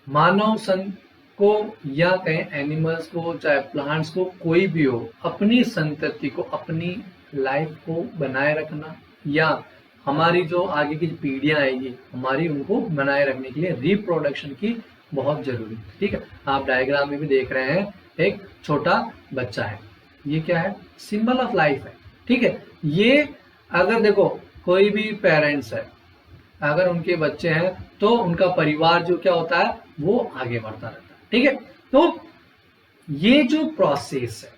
मानव सन को या कहें एनिमल्स को, चाहे प्लांट्स को, कोई भी हो, अपनी संतति को, अपनी लाइफ को बनाए रखना या हमारी जो आगे की पीढ़ियां आएगी हमारी, उनको बनाए रखने के लिए रिप्रोडक्शन की बहुत जरूरी है। ठीक है, आप डायग्राम में भी देख रहे हैं एक छोटा बच्चा है, ये क्या है, सिंबल ऑफ लाइफ है। ठीक है, ये अगर देखो कोई भी पेरेंट्स है, अगर उनके बच्चे हैं तो उनका परिवार जो क्या होता है वो आगे बढ़ता रहता है। ठीक है, तो ये जो प्रोसेस है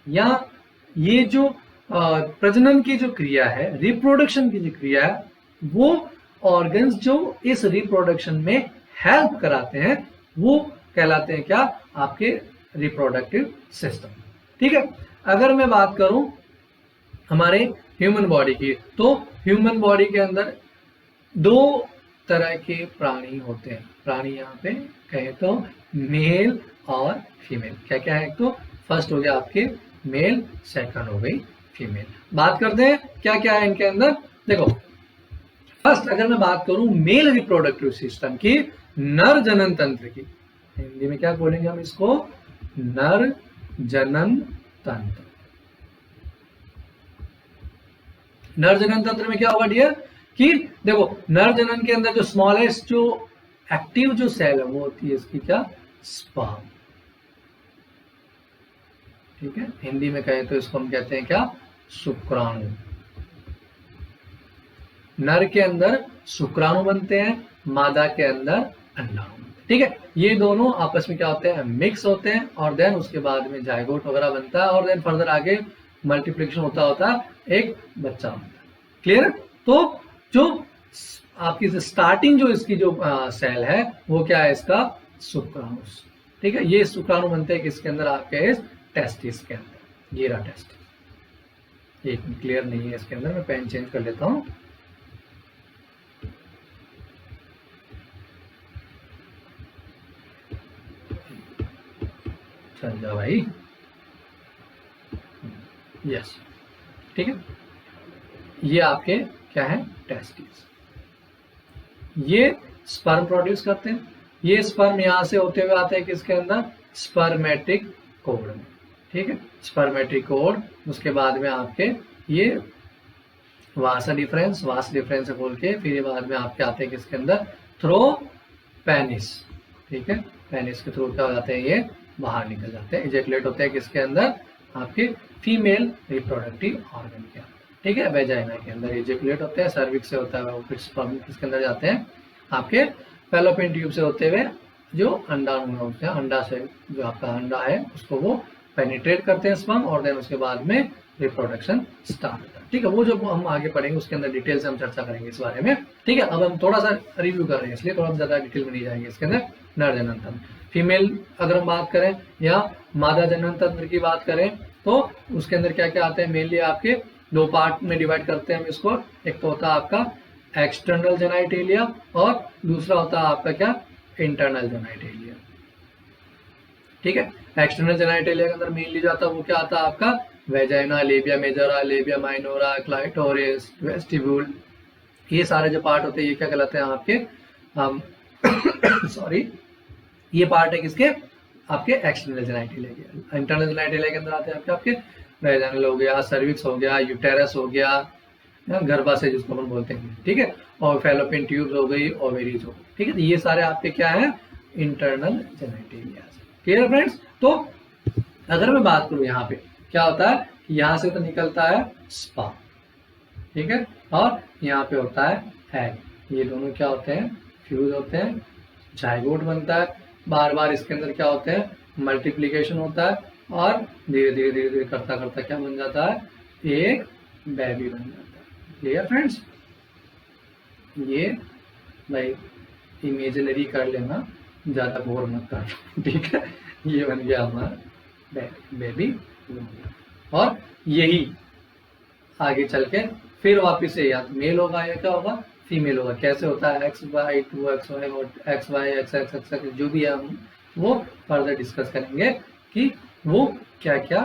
या ये जो प्रजनन की जो क्रिया है, रिप्रोडक्शन की जो क्रिया है, वो ऑर्गन्स जो इस रिप्रोडक्शन में हेल्प कराते हैं वो कहलाते हैं क्या, आपके रिप्रोडक्टिव सिस्टम। ठीक है, अगर मैं बात करूं हमारे ह्यूमन बॉडी की, तो ह्यूमन बॉडी के अंदर दो तरह के प्राणी होते हैं। प्राणी यहाँ पे कहें तो मेल और फीमेल। क्या क्या है, एक तो फर्स्ट हो गया आपके मेल, सेकंड हो गई फीमेल। बात करते हैं क्या क्या है इनके अंदर। देखो फर्स्ट अगर मैं बात करूं मेल रिप्रोडक्टिव सिस्टम की, नर जनन तंत्र की, हिंदी में क्या बोलेंगे हम इसको, नर जनन तंत्र। नर जनन तंत्र में क्या होगा डियर कि देखो नर जनन के अंदर जो स्मॉलेस्ट जो एक्टिव जो सेल है वो होती है इसकी क्या, स्पर्म। ठीक है, हिंदी में कहें तो इसको हम कहते हैं क्या, शुक्राणु। नर के अंदर शुक्राणु बनते हैं, मादा के अंदर अंडाणु। ठीक है, ये दोनों आपस में क्या होते हैं, मिक्स होते हैं, और देन उसके बाद में जायगोट वगैरह बनता है, और देन फर्दर आगे मल्टीप्लिकेशन होता होता एक बच्चा बनता है। क्लियर। तो जो आपकी स्टार्टिंग जो इसकी जो सेल है वो क्या है, इसका शुक्राणु। ठीक है, ये शुक्राणु बनते हैं किसके अंदर, आपके इस टेस्टिस के अंदर। ये रहा टेस्टिस, एक क्लियर नहीं है इसके अंदर, मैं पेन चेंज कर लेता हूं। चल जा भाई, यस। ठीक है, ये आपके क्या है, टेस्टिस। ये स्पर्म प्रोड्यूस करते हैं। ये स्पर्म यहां से होते हुए आते हैं किसके अंदर, स्पर्मेटिक कोड में। ठीक है, स्पर्मेटिक कोड, उसके बाद में आपके ये वासा डिफरेंस, वास डिफरेंस से बोल के फिर ये बाद में आपके आते हैं किसके अंदर, थ्रो पेनिस। ठीक है, पेनिस के थ्रू क्या हो जाते हैं, ये बाहर निकल जाते हैं, इजेकुलेट होते हैं किसके अंदर, आपके फीमेल रिप्रोडक्टिव ऑर्गन के अंदर। ठीक है, वेजाइना के अंदर इजेकुलेट होते हैं, सर्विक्स से होता है, फिर स्पर्म किसके अंदर जाते हैं, आपके फैलोपियन ट्यूब से होते हुए जो अंडाणु होते हैं, अंडा से जो आपका अंडा है उसको वो पेनिट्रेट करते हैं स्पर्म, और देन उसके बाद में रिप्रोडक्शन स्टार्ट होता है। ठीक है, वो जो हम आगे पढ़ेंगे उसके अंदर डिटेल से हम चर्चा करेंगे इस बारे में। ठीक है, अब हम थोड़ा सा रिव्यू कर रहे हैं इसलिए थोड़ा ज्यादा डिटेल में नहीं जाएंगे इसके अंदर। नर जनन तंत्र, फीमेल अगर हम बात करें या मादा जनन तंत्र की बात करें तो उसके अंदर क्या क्या आते हैं, मेनली आपके दो पार्ट में डिवाइड करते हैं हम इसको। एक तो होता है आपका एक्सटर्नल जेनाइटेलिया और दूसरा होता है आपका क्या, इंटरनल जेनाइटेलिया। ठीक है, एक्सटर्नल जेनाइटेलिया के अंदर मेनली जो आता है वो क्या आता है आपका, vagina, labia majora, labia minora, clitoris, vestibule, ये सारे जो पार्ट होते हैं ये क्या कहलाते हैं आपके सॉरी ये पार्ट है किसके, आपके एक्सटर्नल जेनाइटेलिया के। इंटरनल जेनाइटेलिया के अंदर आते हैं आपके वेजाइनल हो गया, सर्विक्स हो गया, यूटेरस हो गया, गर्भाशय जिसको हम बोलते हैं। ठीक है, और फैलोपियन ट्यूब्स हो गई, ओवेरीज हो गई। ठीक है, तो ये सारे आपके क्या है, इंटरनल जेनाइटेलिया। Clear friends. तो अगर मैं बात करूं यहाँ पे क्या होता है कि यहाँ से तो निकलता है स्पर्म, ठीक है, और यहाँ पे होता है एग। ये दोनों क्या होते हैं, फ्यूज होते हैं, जाइगोट बनता है, बार बार इसके अंदर क्या होते हैं, मल्टीप्लीकेशन होता है, और धीरे धीरे धीरे धीरे करता करता क्या बन जाता है, एक बेबी बन जाता है। Clear friends. ये भाई इमेजिनरी कर लेना, ज्यादा बोर मत कर। ठीक है, ये बन गया हमारा बेबी, और यही आगे चल के फिर वापिस से या मेल होगा या क्या होगा, फीमेल होगा। कैसे होता है, X Y, two X Y और X Y X X X X, जो भी है हम वो फर्दर डिस्कस करेंगे कि वो क्या क्या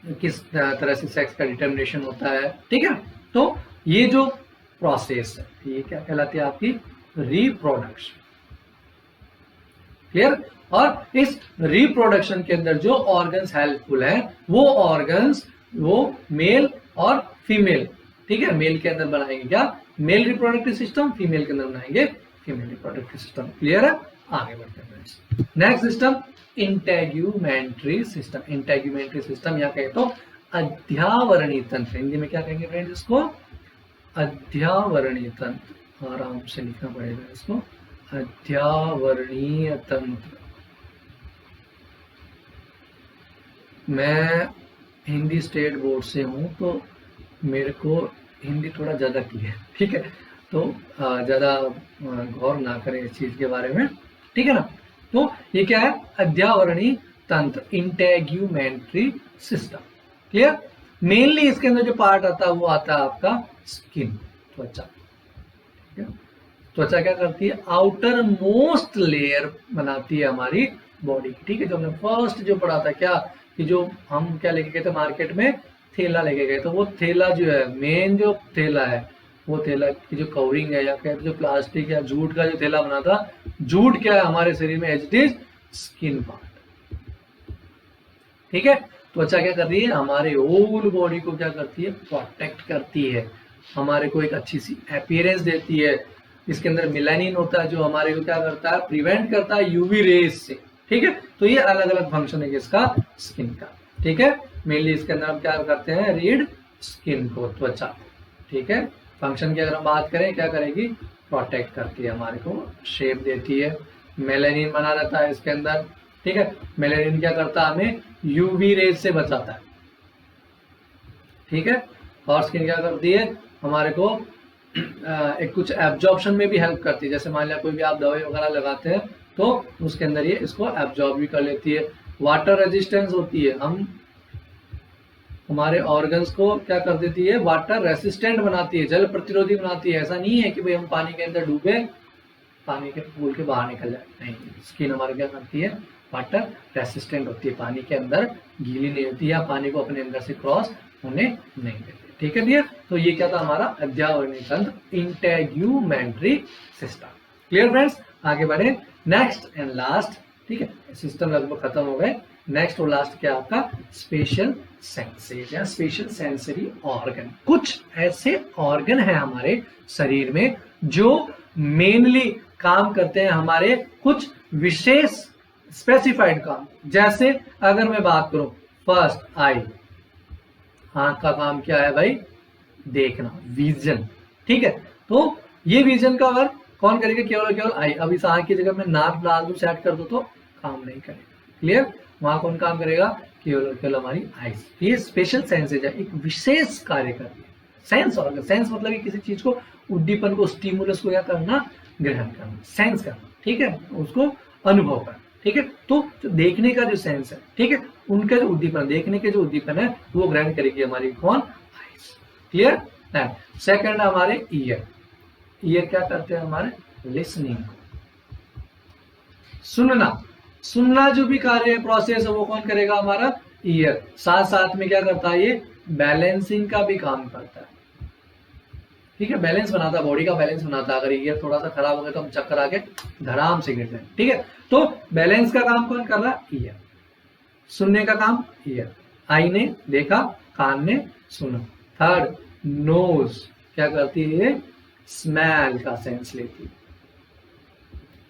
किस तरह से सेक्स का डिटर्मिनेशन होता है। ठीक है, तो ये जो प्रोसेस है ये क्या कहलाती है आपकी रिप्रोडक्शन। क्लियर। और इस रिप्रोडक्शन के अंदर जो ऑर्गन्स हेल्पफुल हैं वो ऑर्गन्स वो मेल और फीमेल, ठीक है, मेल के अंदर बनाएंगे क्या, मेल रिप्रोडक्टिव सिस्टम, फीमेल के अंदर बनाएंगे फीमेल रिप्रोडक्टिव सिस्टम। क्लियर है, आगे बढ़ते हैं। Next system integumentary system. Integumentary system या कहे तो अध्यावरणीय तंत्र, हिंदी में क्या कहेंगे फ्रेंड्स इसको, अध्यावरणीय तंत्र, आराम से लिखना पड़ेगा इसको, अध्यावरणीय तंत्र। मैं हिंदी स्टेट बोर्ड से हूँ तो मेरे को हिंदी थोड़ा ज़्यादा क्लियर, ठीक है, तो ज़्यादा गौर ना करें इस चीज़ के बारे में, ठीक है ना। तो ये क्या है, अध्यावरणीय तंत्र, इंटेग्यूमेंट्री सिस्टम। क्लियर। मेनली इसके अंदर जो पार्ट आता है वो आता है आपका स्किन, त्वचा। ठीक है, त्वचा क्या करती है, आउटर मोस्ट लेयर बनाती है हमारी बॉडी की। ठीक है, जो हमने फर्स्ट जो पढ़ा था क्या, कि जो हम क्या लेके गए थे मार्केट में, थैला लेके गए, तो वो थैला जो है, मेन जो थैला है, वो थैला की जो कवरिंग है या कहते जो प्लास्टिक या जूट का जो थैला बना था, जूट क्या है हमारे शरीर में, as it is skin part. ठीक है, त्वचा क्या करती है, हमारे होल बॉडी को क्या करती है, प्रोटेक्ट करती है, हमारे को एक अच्छी सी अपीयरेंस देती है। इसके अंदर मेलानिन होता है जो हमारे को क्या करता है, प्रिवेंट करता है यूवी रेज से। ठीक है, तो ये अलग अलग फंक्शन है इसका स्किन का। ठीक है, मेनली इसके अंदर हम क्या करते हैं, रीड स्किन को, त्वचा। ठीक है, फंक्शन की अगर हम बात करें, क्या करेगी, प्रोटेक्ट करती है, हमारे को शेप देती है, मेलानिन बना रहता है इसके अंदर। ठीक है, मेलानिन क्या करता है, हमें यूवी रेज से बचाता है। ठीक है, और स्किन क्या करती है, हमारे को एक कुछ एब्जॉर्प्शन में भी हेल्प करती है। जैसे मान लिया कोई भी आप दवाई वगैरह लगाते हैं तो उसके अंदर ये इसको एब्जॉर्ब भी कर लेती है। वाटर रेजिस्टेंस होती है, हम हमारे ऑर्गन्स को क्या कर देती है, वाटर रेसिस्टेंट बनाती है, जल प्रतिरोधी बनाती है। ऐसा नहीं है कि भाई हम पानी के अंदर डूबे, पानी के पूल के बाहर निकल जाए, नहीं, स्किन हमारे क्या करती है, वाटर रेसिस्टेंट होती है, पानी के अंदर गीली नहीं होती है, पानी को अपने अंदर से क्रॉस होने नहीं देती। ठीक है डियर, तो ये क्या था हमारा अध्यावरणीय तंत्र, इंटेग्यूमेंट्री सिस्टम। क्लियर फ्रेंड्स, आगे बढ़े, नेक्स्ट एंड लास्ट। ठीक है, सिस्टम लगभग खत्म हो गए। नेक्स्ट और लास्ट क्या आपका, स्पेशल सेंसेज या स्पेशल सेंसरी ऑर्गन। कुछ ऐसे ऑर्गन है हमारे शरीर में जो मेनली काम करते हैं हमारे कुछ विशेष स्पेसिफाइड काम। जैसे अगर मैं बात करूं, फर्स्ट आई, आंख का काम क्या है भाई, देखना, विजन। ठीक है, तो ये विजन का वर्क कौन करेगा, केवल केवल आई। अब इस आंख की जगह में नाक डाल दूं, सेट कर दो तो काम नहीं करेगा। क्लियर, वहां कौन काम करेगा, केवल केवल हमारी आईज। ये स्पेशल सेंसेज है, एक विशेष कार्य करती है। सेंस ऑर्गन, सेंस मतलब कि किसी चीज को, उद्दीपन को, स्टिमुलस को क्या करना, ग्रहण करना, सेंस करना। ठीक है, उसको अनुभव करना। ठीक है, तो देखने का जो सेंस है, ठीक है, उनका जो उद्दीपन, देखने के जो उद्दीपन है वो ग्रहण करेगी हमारी कौन, आईज। क्लियर। सेकंड हमारे ईयर। ईयर क्या करते हैं हमारे, लिसनिंग, सुनना। सुनना जो भी कार्य है, प्रोसेस है, वो कौन करेगा, हमारा ईयर। साथ साथ में क्या करता है, ये बैलेंसिंग का भी काम करता है। ठीक है, बैलेंस बनाता है, बॉडी का बैलेंस बनाता है। अगर ईयर थोड़ा सा खराब हो गया तो हम चक्कर आके धड़ाम से गिर जाए। ठीक है, तो बैलेंस का काम कौन कर रहा है, ईयर। सुनने का काम ईयर, आई ने देखा, कान ने सुना। थर्ड, नोज क्या करती है, स्मेल का सेंस लेती है,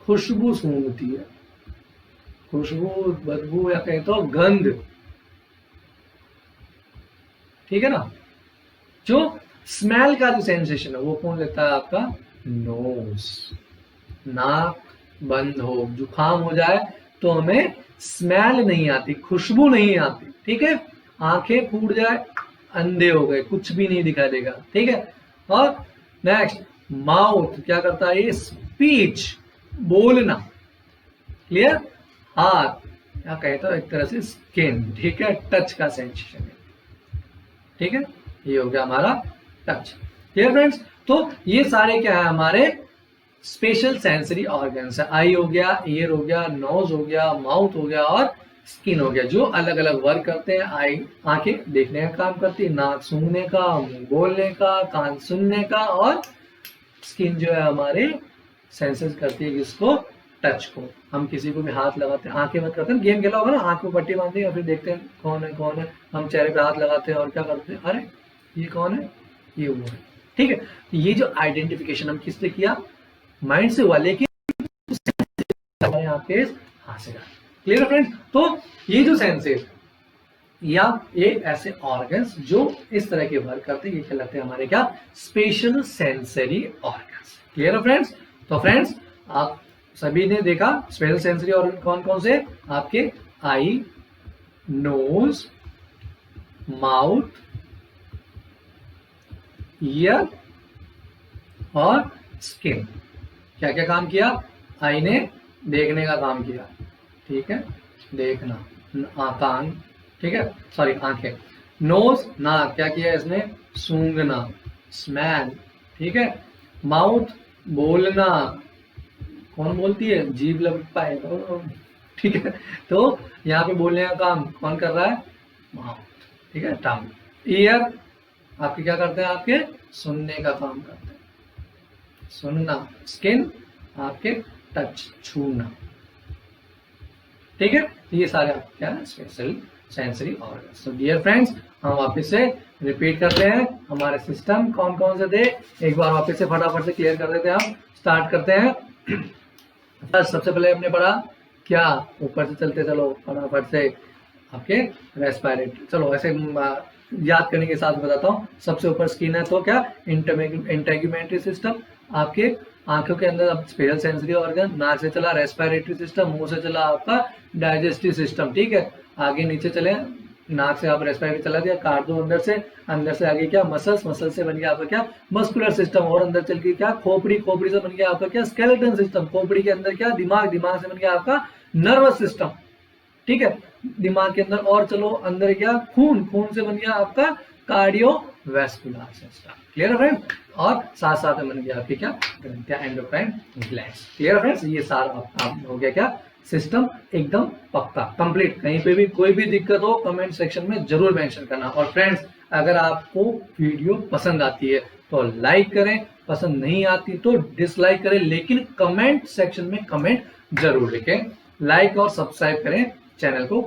खुशबू सूंघती है, खुशबू, बदबू या कहें तो गंध। ठीक है ना, जो स्मेल का जो सेंसेशन है वो कौन लेता है, आपका नोज। नाक बंद हो, जुकाम हो जाए तो हमें स्मेल नहीं आती, खुशबू नहीं आती। ठीक है, आंखें फूट जाए, अंधे हो गए, कुछ भी नहीं दिखाई देगा। ठीक है, और नेक्स्ट माउथ क्या करता है, ये स्पीच, बोलना। क्लियर। हाथ क्या कहता है, एक तरह से स्किन। ठीक है, टच का सेंसेशन है। ठीक है, ये हो गया हमारा टच। क्लियर फ्रेंड्स, तो ये सारे क्या है हमारे स्पेशल सेंसरी ऑर्गन्स है। आई हो गया, ईयर हो गया, नोज हो गया, माउथ हो गया और स्किन हो गया, जो अलग अलग वर्क करते हैं। आई आंखें देखने का काम करती है, नाक सूंघने का, मुंह बोलने का, कान सुनने का, और स्किन जो है हमारे सेंसेस करती है किसको, टच को। हम किसी को भी हाथ लगाते हैं, आंखें बंद करते हैं, गेम खेला होगा ना, आंख को पट्टी बांधते हैं, फिर देखते हैं कौन है कौन है, हम चेहरे पे हाथ लगाते हैं और क्या करते हैं, अरे ये कौन है, ये वो है। ठीक है, तो ये जो आइडेंटिफिकेशन हम किससे किया, माइंड से हुआ, लेकिन यहाँ पे हाथ से। क्लियर है फ्रेंड्स? तो ये जो सेंसेस या ये ऐसे ऑर्गन्स जो इस तरह के वर्क करते हैं, ये कहलाते हैं हमारे क्या, स्पेशल सेंसरी ऑर्गन्स। क्लियर है फ्रेंड्स? तो फ्रेंड्स आप सभी ने देखा स्पेशल सेंसरी ऑर्गन कौन कौन से, आपके आई, नोज, माउथ, ईयर और स्किन। क्या क्या काम किया, आई ने देखने का काम किया, ठीक है, देखना, कान, ठीक है, सॉरी आंखें। नोज, नाक, क्या किया इसने, सूंघना, स्मेल, ठीक है। माउथ, बोलना, कौन बोलती है, जीभ लग पाए, ठीक है, तो यहाँ पे बोलने का काम कौन कर रहा है, माउथ, ठीक है, टंग। ईयर आपके क्या करते हैं, आपके सुनने का काम करते हैं, सुनना। स्किन आपके टच, छूना, ठीक है, ये सारे आपके क्या है, स्पेशल सेंसरी ऑर्गन्स। तो डियर फ्रेंड्स, हम वापस से रिपीट करते हैं हमारे सिस्टम कौन कौन से थे, एक बार वापस से फटाफट से क्लियर कर देते हैं। हम स्टार्ट करते हैं। सबसे पहले हमने पढ़ा क्या, ऊपर से चलते चलो फटाफट से, आपके रेस्पिरेटरी, चलो ऐसे याद करने के साथ बताता हूँ। सबसे ऊपर स्किन है, तो क्या, इंटेग्यूमेंट्री सिस्टम, आपके आंखों के अंदर स्पेशल सेंसरी ऑर्गन, नाक से चला रेस्पिरेटरी सिस्टम, मुंह से चला आपका डाइजेस्टिव सिस्टम, ठीक है। आगे नीचे चले, नाक से आप रेस्पिरेटरी चला दिया, काट दो अंदर से आगे क्या, मसल्स, मसल से बन गया आपका क्या, मस्कुलर सिस्टम, और अंदर चल के क्या, खोपड़ी, खोपड़ी से बन गया आपका क्या, स्केलेटन सिस्टम, खोपड़ी के अंदर क्या, दिमाग, दिमाग से बन गया आपका नर्वस सिस्टम, ठीक है। दिमाग के अंदर और चलो अंदर क्या, खून, खून से बन गया आपका कार्डियोवैस्कुलर सिस्टम। क्लियर है फ्रेंड? और साथ साथ में बन गया आपके क्या, ग्रंथियां, एंडोक्राइन ग्लैंड्स। क्लियर है फ्रेंड्स? ये सारा हो गया क्या, सिस्टम एकदम पक्का कंप्लीट। कहीं पे भी कोई भी दिक्कत हो कमेंट सेक्शन में जरूर मेंशन करना। और फ्रेंड्स अगर आपको वीडियो पसंद आती है तो लाइक करें, पसंद नहीं आती तो डिसलाइक करें, लेकिन कमेंट सेक्शन में कमेंट जरूर लिखें। लाइक और सब्सक्राइब करें चैनल को।